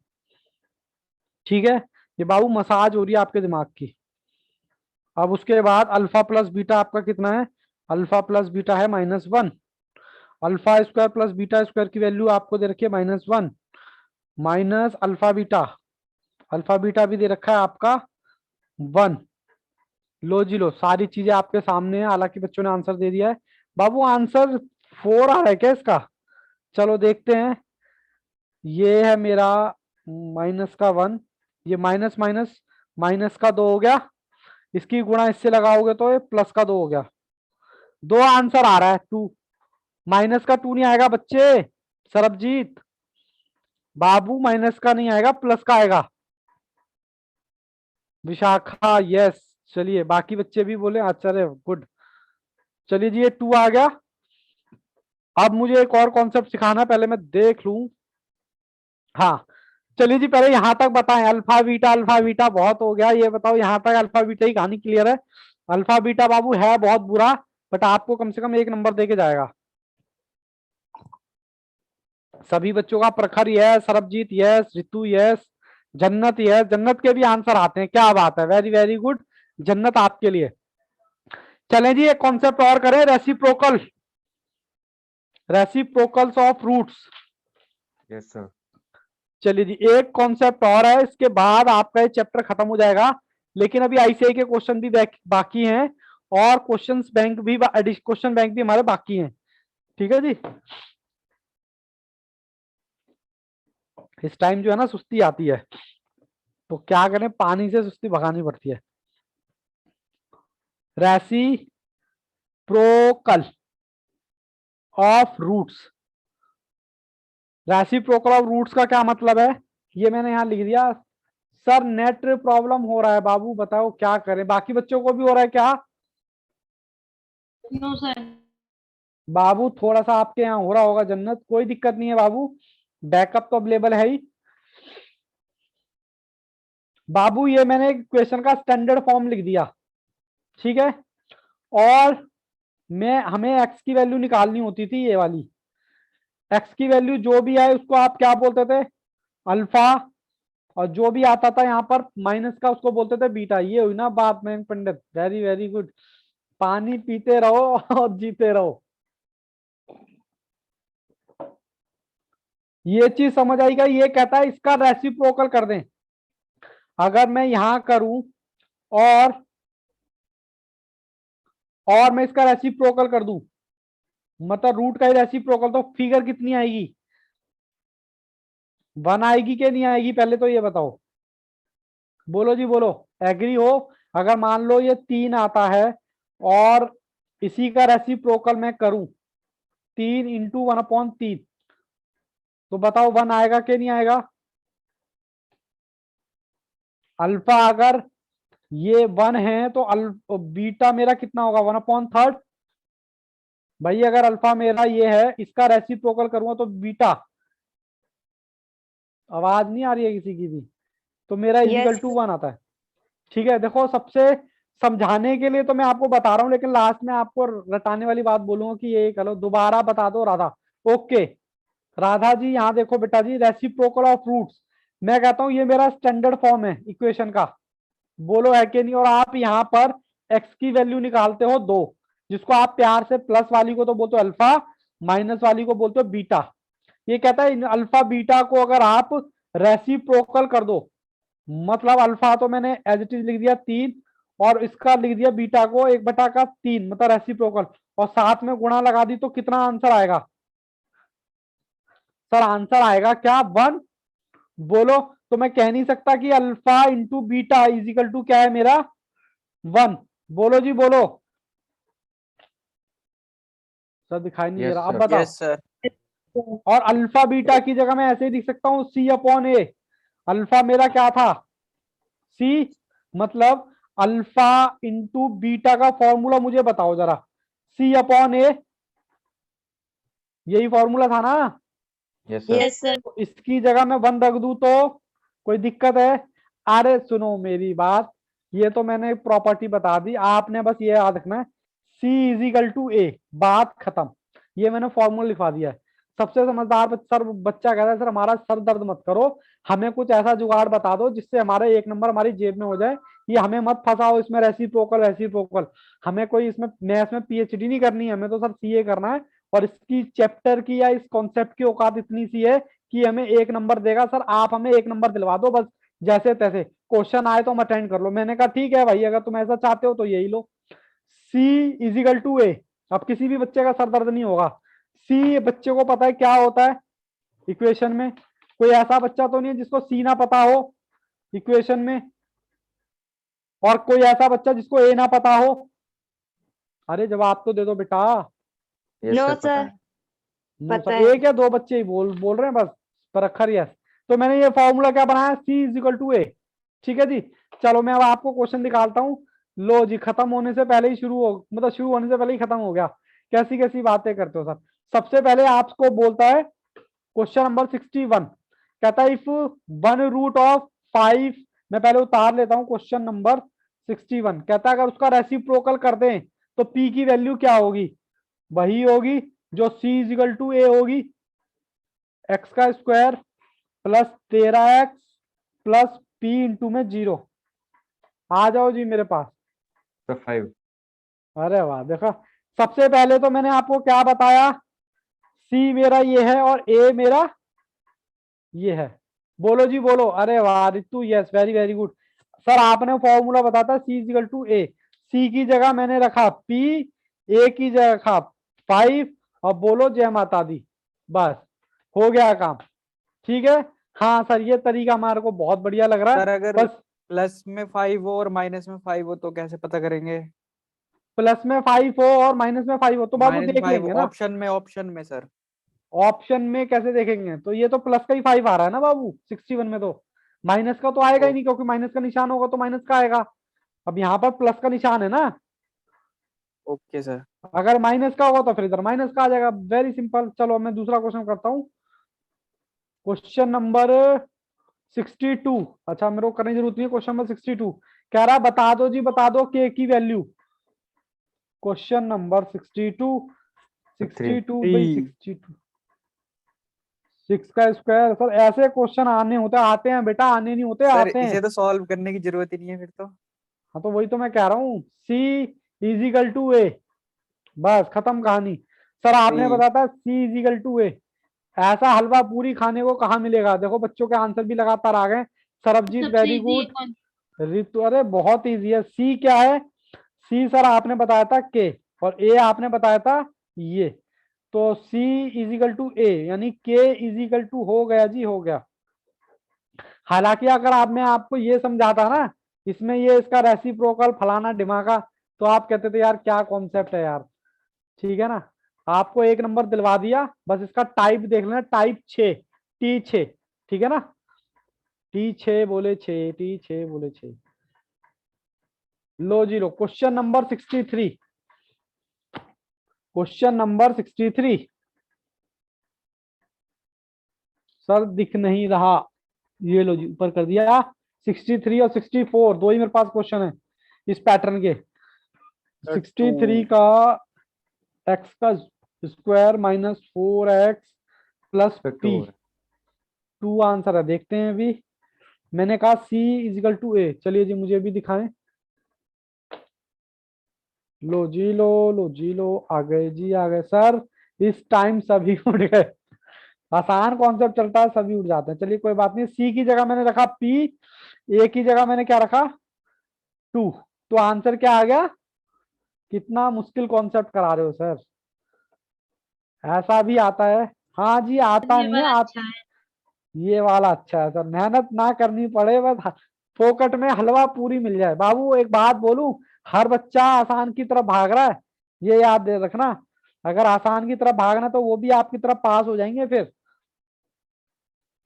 ठीक है, ये बाबू मसाज हो रही है आपके दिमाग की। अब उसके बाद अल्फा प्लस बीटा आपका कितना है? अल्फा प्लस बीटा है -1। Alpha square plus beta square की वैल्यू आपको दे रखी है -1 माइनस अल्फा बीटा भी दे रखा है आपका 1। लो जी लो, सारी चीजें आपके सामने है, हालांकि बच्चों ने आंसर दे दिया है। बाबू आंसर 4 आ रहा है क्या इसका? चलो देखते हैं। ये है मेरा माइनस का 1, ये माइनस माइनस माइनस का 2 हो गया, इसकी गुणा इससे लगाओगे तो ये प्लस का 2 हो गया। 2 आंसर आ रहा है, 2। माइनस का 2 नहीं आएगा बच्चे, सरबजीत बाबू, माइनस का नहीं आएगा, प्लस का आएगा। विशाखा यस, चलिए बाकी बच्चे भी बोले आचार्य गुड। चलिए जी, ये 2 आ गया। अब मुझे एक और कॉन्सेप्ट सिखाना, पहले मैं देख लूं। हाँ, चलिए जी, पहले यहां तक बताएं, अल्फा बीटा बहुत हो गया, ये बताओ यहां तक अल्फा बीटा की कहानी क्लियर है? अल्फा बीटा बाबू है बहुत बुरा, बट आपको कम से कम 1 नंबर देके जाएगा। सभी बच्चों का प्रखर yes, Sarabjit yes, Ritu yes, जन्नत यस, जन्नत के भी आंसर आते हैं, क्या बात है, वेरी वेरी गुड जन्नत आपके लिए। चलें जी, एक कॉन्सेप्ट और करें, reciprocals of roots. Yes sir. चलिए जी, एक कॉन्सेप्ट और है, इसके बाद आपका ये चैप्टर खत्म हो जाएगा। लेकिन अभी आईसीआई के क्वेश्चन भी बाकी हैं, और क्वेश्चन बैंक भी हमारे बाकी हैं। ठीक है जी, इस टाइम जो है ना सुस्ती आती है, तो क्या करें, पानी से सुस्ती भगानी पड़ती है। Reciprocal of roots, reciprocal of roots का क्या मतलब है, ये मैंने यहाँ लिख दिया। सर नेट प्रॉब्लम हो रहा है बाबू, बताओ क्या करें, बाकी बच्चों को भी हो रहा है क्या? No sir. बाबू थोड़ा सा आपके यहाँ हो रहा होगा जन्नत, कोई दिक्कत नहीं है बाबू, बैकअप तो अवेलेबल है ही। बाबू ये मैंने क्वेश्चन का स्टैंडर्ड फॉर्म लिख दिया, ठीक है। और हमें एक्स की वैल्यू निकालनी होती थी, ये वाली एक्स की वैल्यू जो भी आए उसको आप क्या बोलते थे, अल्फा, और जो भी आता था यहाँ पर माइनस का उसको बोलते थे बीटा। ये हुई ना बात मयंक पंडित, वेरी वेरी गुड। पानी पीते रहो और जीते रहो, ये चीज समझ आएगा। ये कहता है इसका रेसिप्रोकल कर दें, अगर मैं यहां करूं और मैं इसका रेसिप्रोकल कर दूं, मतलब रूट का ही रेसिप्रोकल, तो फिगर कितनी आएगी, 1 आएगी कि नहीं आएगी, पहले तो ये बताओ, बोलो जी बोलो, एग्री हो? अगर मान लो ये 3 आता है और इसी का रेसिप्रोकल मैं करूं, 3 इंटू 1/3, तो बताओ 1 आएगा कि नहीं आएगा? अल्फा अगर ये 1 है तो बीटा मेरा कितना होगा, 1/3। भाई अगर अल्फा मेरा ये है, इसका रेसिप्रोकल करूंगा तो बीटा, आवाज नहीं आ रही है किसी की भी, तो मेरा इजिकल टू 1 आता है। ठीक है, देखो सबसे समझाने के लिए तो मैं आपको बता रहा हूं, लेकिन लास्ट में आपको रटाने वाली बात बोलूंगा कि ये करो, दोबारा बता दो राधा। ओके राधा जी, यहाँ देखो बेटा जी, रेसिप्रोकल ऑफ रूट्स, मैं कहता हूं ये मेरा स्टैंडर्ड फॉर्म है इक्वेशन का, बोलो है कि नहीं? और आप यहाँ पर एक्स की वैल्यू निकालते हो 2, जिसको आप प्यार से प्लस वाली को तो बोलते हो अल्फा, माइनस वाली को बोलते हो बीटा। ये कहता है इन अल्फा बीटा को अगर आप रेसिप्रोकल कर दो, मतलब अल्फा तो मैंने एज इट इज लिख दिया 3, और इसका लिख दिया बीटा को 1/3, मतलब रेसिप्रोकल, और साथ में गुणा लगा दी, तो कितना आंसर आएगा? सर आंसर आएगा क्या, 1? बोलो, तो मैं कह नहीं सकता कि alpha into beta is equal to क्या है मेरा, 1। बोलो जी बोलो, सर दिखाई नहीं दे Yes, रहा, अब sir. बताओ। Yes sir. और अल्फा बीटा की जगह मैं ऐसे ही लिख सकता हूँ C/A, अल्फा मेरा क्या था, C, मतलब अल्फा इंटू बीटा का फॉर्मूला मुझे बताओ जरा, C/A, यही फॉर्मूला था ना? Yes, sir. Yes sir. तो इसकी जगह मैं 1 रख दूं तो कोई दिक्कत है? अरे सुनो मेरी बात, ये तो मैंने प्रॉपर्टी बता दी, आपने बस ये याद रखना है, C=A, बात खत्म। ये मैंने फॉर्मूला लिखवा दिया है। सबसे समझदार बच्चा कहता है सर हमारा सर दर्द मत करो, हमें कुछ ऐसा जुगाड़ बता दो जिससे हमारे 1 नंबर हमारी जेब में हो जाए, ये हमें मत फंसाओ इसमें रेसिप्रोकल रेसिप्रोकल, हमें कोई इसमें मैथ्स में PhD नहीं करनी है, हमें तो सर CA करना है। और इसकी चैप्टर की या इस कॉन्सेप्ट की औकात इतनी सी है कि हमें 1 नंबर देगा सर, आप हमें 1 नंबर दिलवा दो बस, जैसे तैसे क्वेश्चन आए तो हम अटेंड कर लो। मैंने कहा ठीक है भाई, अगर तुम ऐसा चाहते हो तो यही लो, C=A। अब किसी भी बच्चे का सर दर्द नहीं होगा। C बच्चे को पता है क्या होता है इक्वेशन में, कोई ऐसा बच्चा तो नहीं है जिसको C ना पता हो इक्वेशन में, और कोई ऐसा बच्चा जिसको A ना पता हो? अरे जवाब तो दे दो बेटा। Yes, no sir. पता सर है. नो पता सर, है। 1 या 2 बच्चे ही बोल रहे हैं बस, पर अक्षर यस। तो मैंने ये फॉर्मूला क्या बनाया, C=A। ठीक है जी, चलो मैं अब आपको क्वेश्चन निकालता हूँ। लो जी, खत्म होने से पहले ही शुरू हो, मतलब शुरू होने से पहले ही खत्म हो गया, कैसी कैसी बातें करते हो सर। सबसे पहले आपको बोलता है क्वेश्चन नंबर 61, कहता है इफ 1√5, मैं पहले उतार लेता हूँ क्वेश्चन नंबर 61, कहता है अगर उसका रेसिप्रोकल कर दें तो P की वैल्यू क्या होगी, वही होगी जो C=A होगी, x² plus 13x plus P into में 0। आ जाओ जी मेरे पास। Sir, 5. अरे वाह, देखा, सबसे पहले तो मैंने आपको क्या बताया, C मेरा ये है और A मेरा ये है, बोलो जी बोलो। अरे वाह Ritu, yes very very good. Sir आपने फॉर्मूला बताया C=A, C की जगह मैंने रखा P, A की जगह रखा 5, और बोलो जय माता दी, बस हो गया काम। ठीक है, हाँ सर, ये तरीका हमारे को बहुत बढ़िया लग रहा सर है। अगर बस प्लस में 5 हो और माइनस में 5 हो तो कैसे पता करेंगे? प्लस में 5 हो और माइनस में 5 हो तो बाबू माइनस देख 5 लेंगे ना। ऑप्शन में सर। ऑप्शन में कैसे देखेंगे? तो ये तो प्लस का ही 5 आ रहा है ना बाबू 61 में, तो माइनस का तो आएगा ही ओ, नहीं, क्योंकि माइनस का निशान होगा तो माइनस का आएगा। अब यहाँ पर प्लस का निशान है ना, ओके सर। अगर माइनस का होगा तो फिर इधर माइनस का आ जाएगा। Very simple. चलो मैं दूसरा क्वेश्चन करता हूँ। Question number 62। अच्छा, मेरे को करने की जरूरत नहीं है। क्वेश्चन नंबर 62 कह रहा बता दो जी, बता दो के की वैल्यू। Question number 62, 62 by 3। 62, 6 का स्क्वायर। सर ऐसे क्वेश्चन आने होते आते हैं बेटा, आने नहीं होते, सर आते हैं। इसे तो सॉल्व करने की जरूरत ही नहीं है फिर तो। हाँ तो वही तो मैं कह रहा हूँ, सी इजिकल टू ए, बस खत्म कहानी। सर आपने थ्री। बताया था सी इजिकल टू ए। ऐसा हलवा पूरी खाने को कहाँ मिलेगा? देखो बच्चों के आंसर भी लगातार आ गए। सरबजीत सबसे वेरी इजी गुड। कौन? रितु अरे बहुत इजी है। सी क्या है? सी सर आपने बताया था के, और ए आपने बताया था ये। तो सी इजिकल टू ए यानी के इजिकल टू हो गया जी, हो गया। हालांकि अगर आप मैं आपको ये समझाता ना, इसमें ये इसका रेसिप्रोकल फलाना ढिमाका, तो आप कहते थे यार क्या कॉन्सेप्ट है यार। ठीक है ना, आपको एक नंबर दिलवा दिया। बस इसका टाइप देख लेना, टाइप 6, T6। ठीक है ना, T6 बोले 6, T6 बोले 6। लो जी लो, question number 63। Question number 63 sir दिख नहीं रहा। ये लो जी, ऊपर कर दिया। 63 और 64 दो ही मेरे पास क्वेश्चन है इस पैटर्न के। 63 2। का एक्स का स्क्वायर माइनस 4x प्लस तो पी, 2 है। 2 आंसर है। देखते हैं अभी। मैंने कहा सी इजिकल टू ए। चलिए जी, मुझे भी दिखाएं। लो जी लो, लो जी लो, आ गए जी, आ गए सर। इस टाइम सभी उठ गए। आसान कॉन्सेप्ट चलता है, सभी उठ जाते हैं। चलिए कोई बात नहीं। सी की जगह मैंने रखा पी, ए की जगह मैंने क्या रखा 2। तो आंसर क्या आ गया? कितना मुश्किल कॉन्सेप्ट करा रहे हो सर। ऐसा भी आता है? हाँ जी, आता ये नहीं है वाला अच्छा है। ये वाला अच्छा है सर, मेहनत ना करनी पड़े, बस फोकट में हलवा पूरी मिल जाए। बाबू एक बात बोलूं, हर बच्चा आसान की तरफ भाग रहा है, ये याद दे रखना। अगर आसान की तरफ भागना तो वो भी आपकी तरफ पास हो जाएंगे फिर।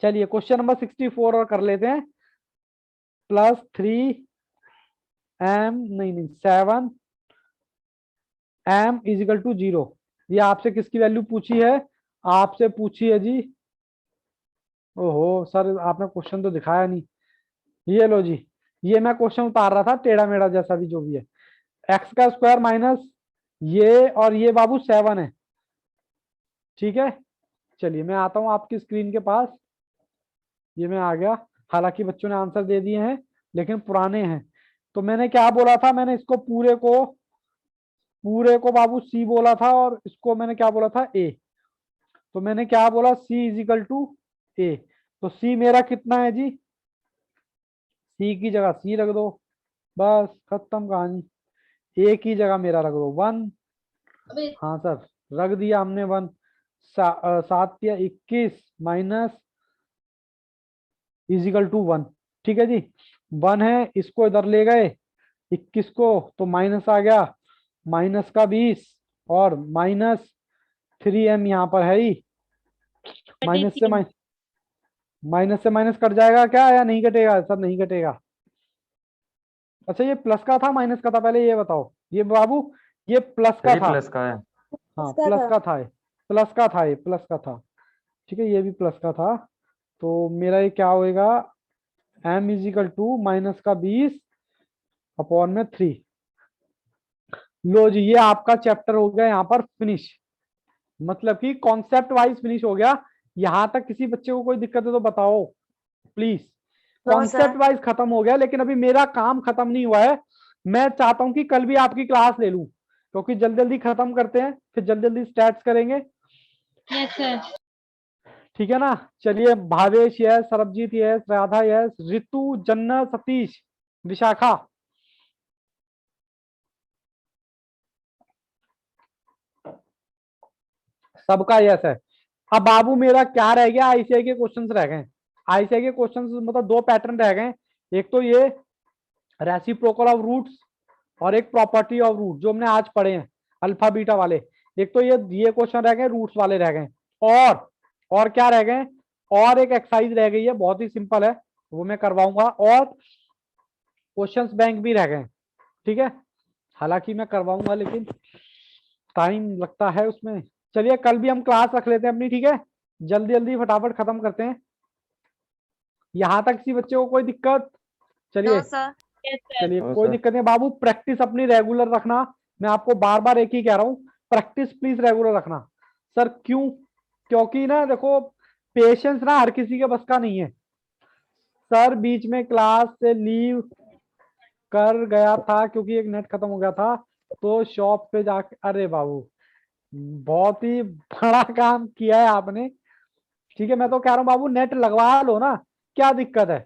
चलिए क्वेश्चन नंबर 64 और कर लेते हैं। +3m, नहीं नहीं 7m इजिकल टू 0। ये आपसे किसकी वैल्यू पूछी है? आपसे पूछी है जी। ओहो सर, आपने क्वेश्चन तो दिखाया नहीं। ये लो जी, ये मैं क्वेश्चन उतार रहा था टेढ़ा मेढ़ा जैसा भी जो भी है। एक्स का स्क्वायर माइनस ये, और ये बाबू 7 है। ठीक है, चलिए मैं आता हूं आपकी स्क्रीन के पास। ये मैं आ गया। हालांकि बच्चों ने आंसर दे दिए हैं लेकिन पुराने हैं। तो मैंने क्या बोला था? मैंने इसको पूरे को बाबू सी बोला था, और इसको मैंने क्या बोला था? ए। तो मैंने क्या बोला? सी इजिकल टू ए। तो सी मेरा कितना है जी? सी की जगह सी रख दो, बस खत्म कहानी। ए की जगह मेरा रख दो 1। अबे हाँ सर, रख दिया हमने 1। 7 या 21 माइनस इजिकल टू 1। ठीक है जी, 1 है, इसको इधर ले गए 21 को, तो माइनस आ गया, माइनस का 20, और -3m यहाँ पर है ही। माइनस से माइनस कट जाएगा क्या, या नहीं कटेगा? सर नहीं कटेगा। अच्छा, ये प्लस का था माइनस का था? पहले ये बताओ ये बाबू, ये प्लस का 3 था। प्लस का है। हाँ प्लस का था, प्लस का था, ये प्लस का था। ठीक है, ये भी प्लस का था। तो मेरा ये क्या होएगा? m इजिकल टू -20 अपॉन में 3। लो जी, ये आपका चैप्टर हो गया यहाँ पर फिनिश। मतलब कि कॉन्सेप्ट वाइज फिनिश हो गया। यहां तक किसी बच्चे को कोई दिक्कत है तो बताओ प्लीज। कॉन्सेप्ट वाइज खत्म हो गया, लेकिन अभी मेरा काम खत्म नहीं हुआ है। मैं चाहता हूं कि कल भी आपकी क्लास ले लूं, क्योंकि जल्दी जल्दी खत्म करते हैं, फिर जल्दी जल्दी स्टार्ट करेंगे। Yes sir. ठीक है ना। चलिए, Bhavesh yes, Sarabjit yes, Radha yes, Ritu, जन्नत, सतीश, विशाखा। सबका यस है। अब बाबू मेरा क्या रह गया? आईसीआई के क्वेश्चंस रह गए। आईसीआई के क्वेश्चन मतलब दो पैटर्न रह गए, एक तो ये रेसिप्रोकल ऑफ रूट्स और एक प्रॉपर्टी ऑफ रूट जो हमने आज पढ़े हैं अल्फा बीटा वाले। एक तो ये क्वेश्चन रह गए, रूट्स वाले रह गए, और क्या रह गए, और एक एक्सरसाइज रह गई है, बहुत ही सिंपल है, वो मैं करवाऊंगा, और क्वेश्चंस बैंक भी रह गए। ठीक है, हालांकि मैं करवाऊंगा लेकिन टाइम लगता है उसमें। चलिए कल भी हम क्लास रख लेते हैं अपनी, ठीक है, जल्दी जल्दी फटाफट खत्म करते हैं। यहां तक किसी बच्चे को कोई दिक्कत? चलिए Yes, sir. चलिए नो कोई सर। दिक्कत नहीं बाबू, प्रैक्टिस अपनी रेगुलर रखना। मैं आपको बार बार एक ही कह रहा हूँ, प्रैक्टिस प्लीज रेगुलर रखना। सर क्यों? क्योंकि ना देखो, पेशेंस ना हर किसी के बस का नहीं है। सर बीच में क्लास से लीव कर गया था क्योंकि एक नेट खत्म हो गया था, तो शॉप पे जाके, अरे बाबू बहुत ही बड़ा काम किया है आपने। ठीक है, मैं तो कह रहा हूँ बाबू नेट लगवा लो ना, क्या दिक्कत है,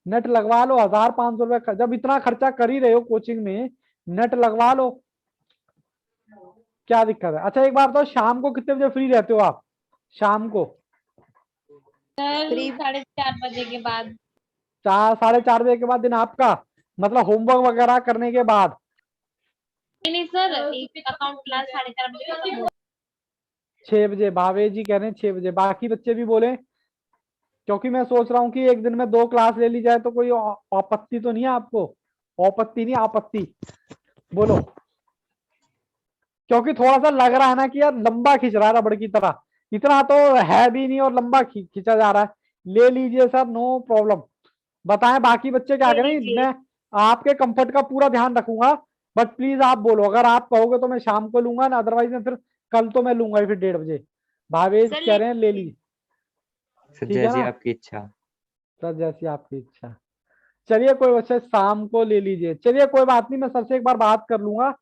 नेट लगवा लो। 1500 रुपए जब इतना खर्चा कर ही रहे हो कोचिंग में, नेट लगवा लो, क्या दिक्कत है। अच्छा एक बार बताओ, शाम को कितने बजे फ्री रहते हो आप? शाम को सर 4:30 बजे के बाद। 4 साढ़े 4 बजे के बाद दिन आपका, मतलब होमवर्क वगैरह करने के बाद? नहीं सर, एक अकाउंट क्लास 4:30 बजे खत्म हो। 6 बजे भावेश जी कह रहे हैं 6 बजे, बाकी बच्चे भी बोले, क्योंकि मैं सोच रहा हूँ कि एक दिन में 2 क्लास ले ली जाए, तो कोई आपत्ति तो नहीं है आपको? आपत्ति नहीं, आपत्ति बोलो, क्योंकि थोड़ा सा लग रहा है ना कि यार लंबा खींच रहा है रबड़ की तरह, इतना तो है भी नहीं और लंबा खींचा जा रहा है। ले लीजिए सर, नो प्रॉब्लम। बताएं बाकी बच्चे क्या करें, मैं आपके कंफर्ट का पूरा ध्यान रखूंगा, बट प्लीज आप बोलो, अगर आप कहोगे तो मैं शाम को लूंगा ना, अदरवाइज मैं फिर कल तो मैं लूंगा ही फिर 1:30 बजे। भावेश कह रहे हैं ले लीजिए, सर ठीक है जैसी ना? आपकी इच्छा। सर जैसी आपकी इच्छा। चलिए कोई बच्चे शाम को ले लीजिए, चलिए कोई बात नहीं, मैं सर से एक बार बात कर लूंगा,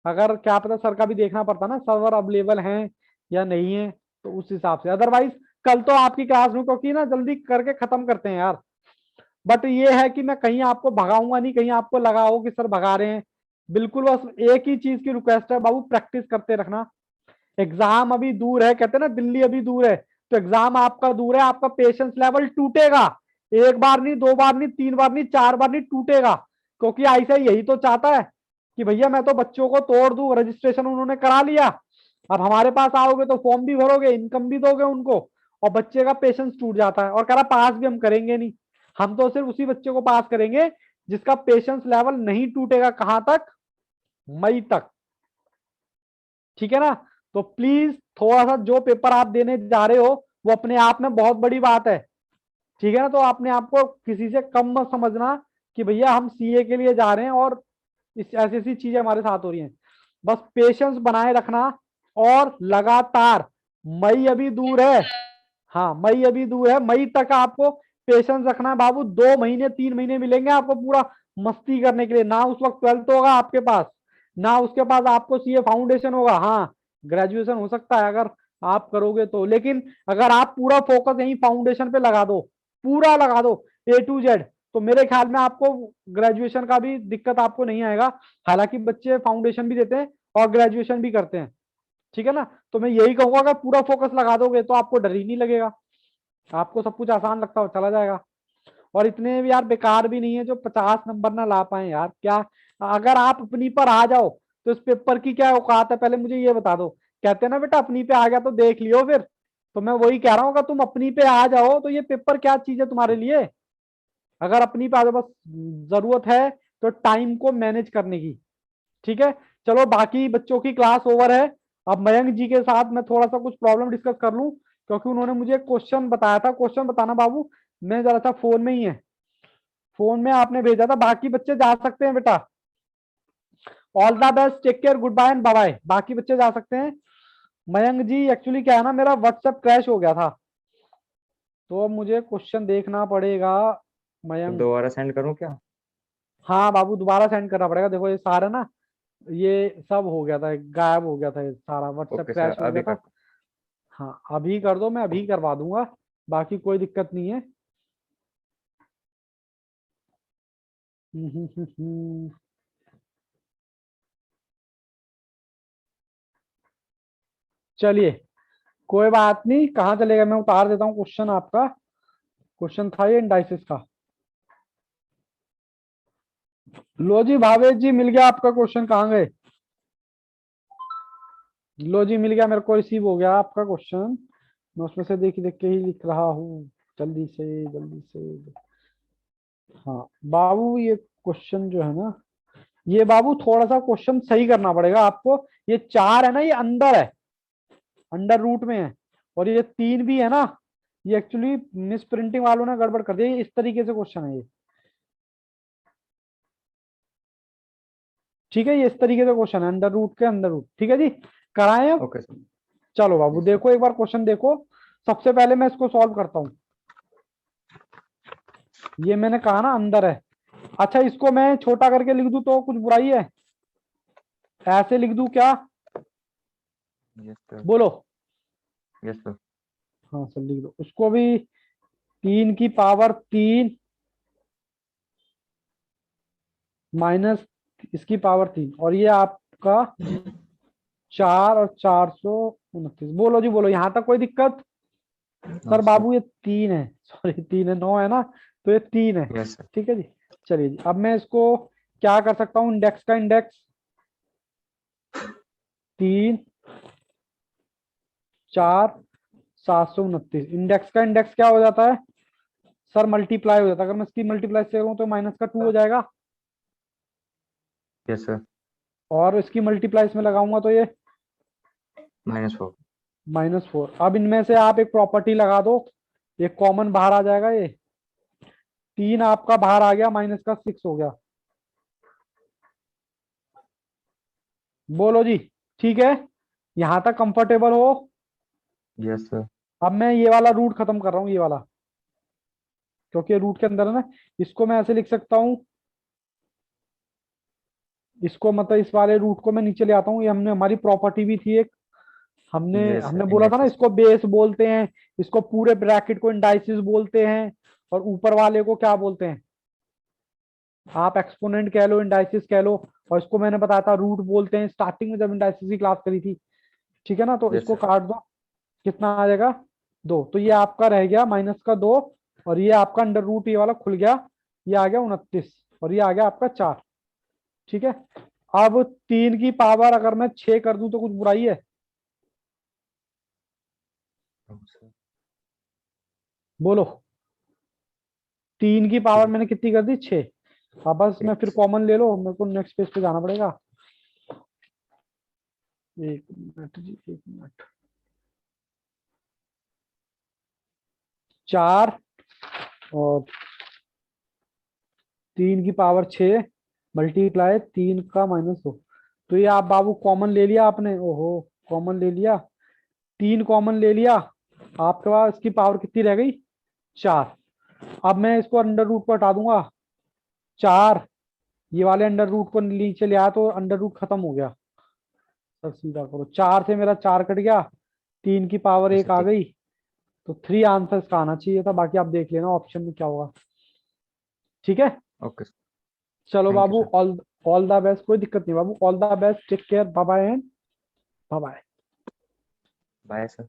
अगर क्या पता सर का भी देखना पड़ता ना, सर्वर अवेलेबल है या नहीं है, तो उस हिसाब से। अदरवाइज कल तो आपकी क्लास में, क्योंकि ना जल्दी करके खत्म करते हैं यार, बट ये है कि मैं कहीं आपको भगाऊंगा नहीं, कहीं आपको लगा हो कि सर भगा रहे हैं, बिल्कुल। बस एक ही चीज की रिक्वेस्ट है बाबू, प्रैक्टिस करते रखना। एग्जाम अभी दूर है, कहते हैं ना दिल्ली अभी दूर है, तो एग्जाम आपका दूर है, आपका पेशेंस लेवल टूटेगा, एक बार नहीं, 2 बार नहीं, 3 बार नहीं, 4 बार नहीं, टूटेगा। क्योंकि ऐसा यही तो चाहता है कि भैया मैं तो बच्चों को तोड़ दूं, रजिस्ट्रेशन उन्होंने करा लिया, अब हमारे पास आओगे तो फॉर्म भी भरोगे, इनकम भी दोगे उनको, और बच्चे का पेशेंस टूट जाता है और कह रहा पास भी हम करेंगे नहीं। हम तो सिर्फ उसी बच्चे को पास करेंगे जिसका पेशेंस लेवल नहीं टूटेगा। कहां तक? मई तक, ठीक है ना? तो प्लीज थोड़ा सा, जो पेपर आप देने जा रहे हो वो अपने आप में बहुत बड़ी बात है, ठीक है ना? तो अपने आप को किसी से कम मत समझना कि भैया हम सीए के लिए जा रहे हैं और इस ऐसी ऐसी चीजें हमारे साथ हो रही हैं। बस पेशेंस बनाए रखना, और लगातार, मई अभी दूर है, हाँ मई अभी दूर है, मई तक आपको पेशेंस रखना है बाबू। 2 महीने 3 महीने मिलेंगे आपको पूरा मस्ती करने के लिए, ना उस वक्त 12th होगा आपके पास, ना उसके पास आपको सीए फाउंडेशन होगा। हाँ ग्रेजुएशन हो सकता है अगर आप करोगे तो, लेकिन अगर आप पूरा फोकस यही फाउंडेशन पे लगा दो, पूरा लगा दो A to Z, तो मेरे ख्याल में आपको ग्रेजुएशन का भी दिक्कत आपको नहीं आएगा। हालांकि बच्चे फाउंडेशन भी देते हैं और ग्रेजुएशन भी करते हैं, ठीक है ना? तो मैं यही कहूंगा, अगर पूरा फोकस लगा दोगे तो आपको डर ही नहीं लगेगा, आपको सब कुछ आसान लगता हो चला जाएगा। और इतने भी यार बेकार भी नहीं है जो 50 नंबर ना ला पाए यार, क्या अगर आप अपनी पर आ जाओ तो इस पेपर की क्या औकात है, पहले मुझे ये बता दो। कहते हैं ना बेटा अपनी पे आ गया तो देख लियो फिर, तो मैं वही कह रहा हूँ, अगर तुम अपनी पे आ जाओ तो ये पेपर क्या चीज है तुम्हारे लिए। अगर अपनी पे आ जाओ, बस जरूरत है तो टाइम को मैनेज करने की, ठीक है? चलो बाकी बच्चों की क्लास ओवर है, अब मयंक जी के साथ मैं थोड़ा सा कुछ प्रॉब्लम डिस्कस कर लूं, क्योंकि उन्होंने मुझे क्वेश्चन बताया था। क्वेश्चन बताना बाबू, मैं जरा सा फोन में ही है, फोन में आपने भेजा था, बाकी बच्चे जा सकते हैं बेटा। All the best, take care, good bye and bye bye, बाकी बच्चे जा सकते हैं। मयंक जी एक्चुअली क्या है ना, मेरा व्हाट्सएप क्रैश हो गया था, तो अब मुझे क्वेश्चन देखना पड़ेगा तो मयंक। दोबारा सेंड करूं क्या? हाँ बाबू दोबारा सेंड करना पड़ेगा, देखो ये सारा ना, ये सब हो गया था, गायब हो गया था, ये सारा व्हाट्सएप ओके सर, क्रैश हो अभी गया कर। था। हाँ अभी कर दो, मैं अभी करवा दूंगा, बाकी कोई दिक्कत नहीं है। चलिए कोई बात नहीं, कहाँ चलेगा, मैं उतार देता हूँ क्वेश्चन आपका। क्वेश्चन था ये इंडाइसिस का। लो जी भावेश जी, मिल गया आपका क्वेश्चन, कहाँ गए? लो जी मिल गया, मेरे को रिसीव हो गया आपका क्वेश्चन। मैं उसमें से देख देख के ही लिख रहा हूँ, जल्दी से जल्दी से। हाँ बाबू, ये क्वेश्चन जो है ना, ये बाबू थोड़ा सा क्वेश्चन सही करना पड़ेगा आपको। ये 4 है ना, ये अंदर है, अंडर रूट में है। और ये 3 भी है ना, ये एक्चुअली मिस प्रिंटिंग वालों ने गड़बड़ कर दिया। ये इस तरीके से क्वेश्चन है ये, ठीक है? ये इस तरीके से क्वेश्चन है, अंडर रूट के अंदर रूट। ठीक है जी, कराएं अब? Okay sir. चलो बाबू देखो एक बार क्वेश्चन देखो। सबसे पहले मैं इसको सॉल्व करता हूँ। ये मैंने कहा ना अंदर है। अच्छा, इसको मैं छोटा करके लिख दूं तो कुछ बुराई है? ऐसे लिख दूं क्या? Yes sir. बोलो। Yes sir. हाँ सर, लिख दो उसको भी। 3 की पावर 3 माइनस इसकी पावर 3, और ये आपका 4 और 429। बोलो जी बोलो, यहां तक कोई दिक्कत? सर बाबू ये 3 है, सॉरी 3 है, 9 है ना, तो ये 3 है। Yes sir. ठीक है जी। चलिए जी, अब मैं इसको क्या कर सकता हूँ? इंडेक्स का इंडेक्स 3 4 729। इंडेक्स का इंडेक्स क्या हो जाता है सर? मल्टीप्लाई हो जाता है। अगर मैं इसकी मल्टीप्लाई से करूँ तो माइनस का 2 हो जाएगा, यस सर। और इसकी मल्टीप्लाई इसमें लगाऊंगा तो ये -4। -4। अब इनमें से आप एक प्रॉपर्टी लगा दो, ये कॉमन बाहर आ जाएगा। ये 3 आपका बाहर आ गया, माइनस का 6 हो गया। बोलो जी, ठीक है? यहां तक कंफर्टेबल हो? Yes sir. अब मैं ये वाला रूट खत्म कर रहा हूँ, ये वाला, क्योंकि रूट के अंदर है ना। इसको मैं ऐसे लिख सकता हूँ, इसको मतलब इस वाले रूट को मैं नीचे ले आता हूँ। ये हमने, हमारी प्रॉपर्टी भी थी एक, हमने यस हमने सर। बोला था ना, इंडेक्स। इसको बेस बोलते हैं, इसको पूरे ब्रैकेट को इंडाइसिस बोलते हैं, और ऊपर वाले को क्या बोलते हैं? आप एक्सपोनेंट कह लो, इंडाइसिस कह लो। और इसको मैंने बताया था रूट बोलते हैं स्टार्टिंग में, जब इंडाइसिस की क्लास करी थी। ठीक है ना? तो यस इसको सर। काट दो, कितना आ जाएगा? 2। तो ये आपका रह गया -2, और ये आपका अंडर रूट ये वाला खुल गया, ये आ गया 29, और ये आ गया आपका 4। ठीक है? अब 3 की पावर अगर मैं 6 कर दूं तो कुछ बुराई है? बोलो। 3 की पावर मैंने कितनी कर दी? 6। अब बस मैं फिर कॉमन ले लो, मेरे को नेक्स्ट पेज पे जाना पड़ेगा। एक मिनट जी, एक मिनट। 4 और 3 की पावर 6 मल्टीप्लाई 3 का -2। तो ये आप बाबू कॉमन ले लिया आपने? ओहो, कॉमन ले लिया, 3 कॉमन ले लिया। आपके पास इसकी पावर कितनी रह गई? 4। अब मैं इसको अंडर रूट को हटा दूंगा। 4, ये वाले अंडर रूट को नीचे ले आया तो अंडर रूट खत्म हो गया। सर सीधा करो, 4 से मेरा 4 कट गया, 3 की पावर 1 आ गई। तो 3 आंसर इसका आना चाहिए था। बाकी आप देख लेना ऑप्शन में क्या होगा। ठीक है? ओके। चलो थैंक यू बाबू, सर। All the best. कोई दिक्कत नहीं बाबू, all the best, take care, bye bye and bye bye. Bye sir.